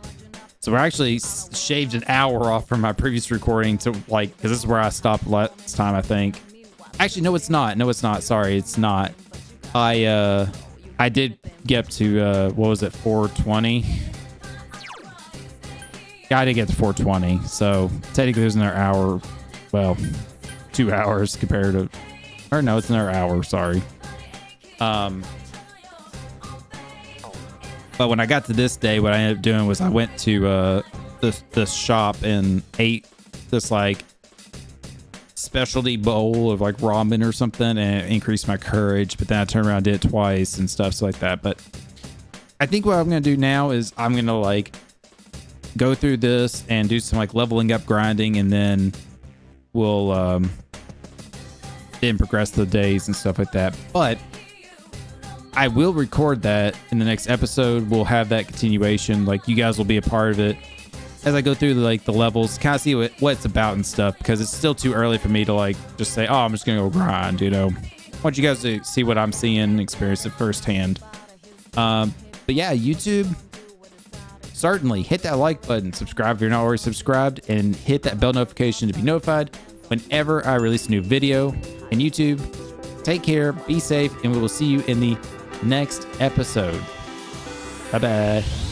so we're actually shaved an hour off from my previous recording to like, because this is where I stopped last time, I think. Actually, no, it's not. No, it's not. Sorry, it's not. I did get up to what was it, 420? Yeah, I did get to 420. So technically, it was another hour. Well, 2 hours compared to, or no, it's another hour. Sorry. But when I got to this day, what I ended up doing was I went to this shop and ate this like specialty bowl of like ramen or something, and it increased my courage. But then I turned around and did it twice and stuff like that. But I think what I'm gonna do now is I'm gonna like go through this and do some like leveling up grinding, and then we'll then progress the days and stuff like that. But I will record that in the next episode. We'll have that continuation. Like, you guys will be a part of it as I go through the levels, kind of see what it's about and stuff, because it's still too early for me to like just say, oh, I'm just gonna go grind, you know. I want you guys to see what I'm seeing, experience it firsthand. But yeah, YouTube, certainly hit that like button, subscribe if you're not already subscribed, and hit that bell notification to be notified whenever I release a new video. And YouTube, take care, be safe, and we will see you in the next episode. Bye bye.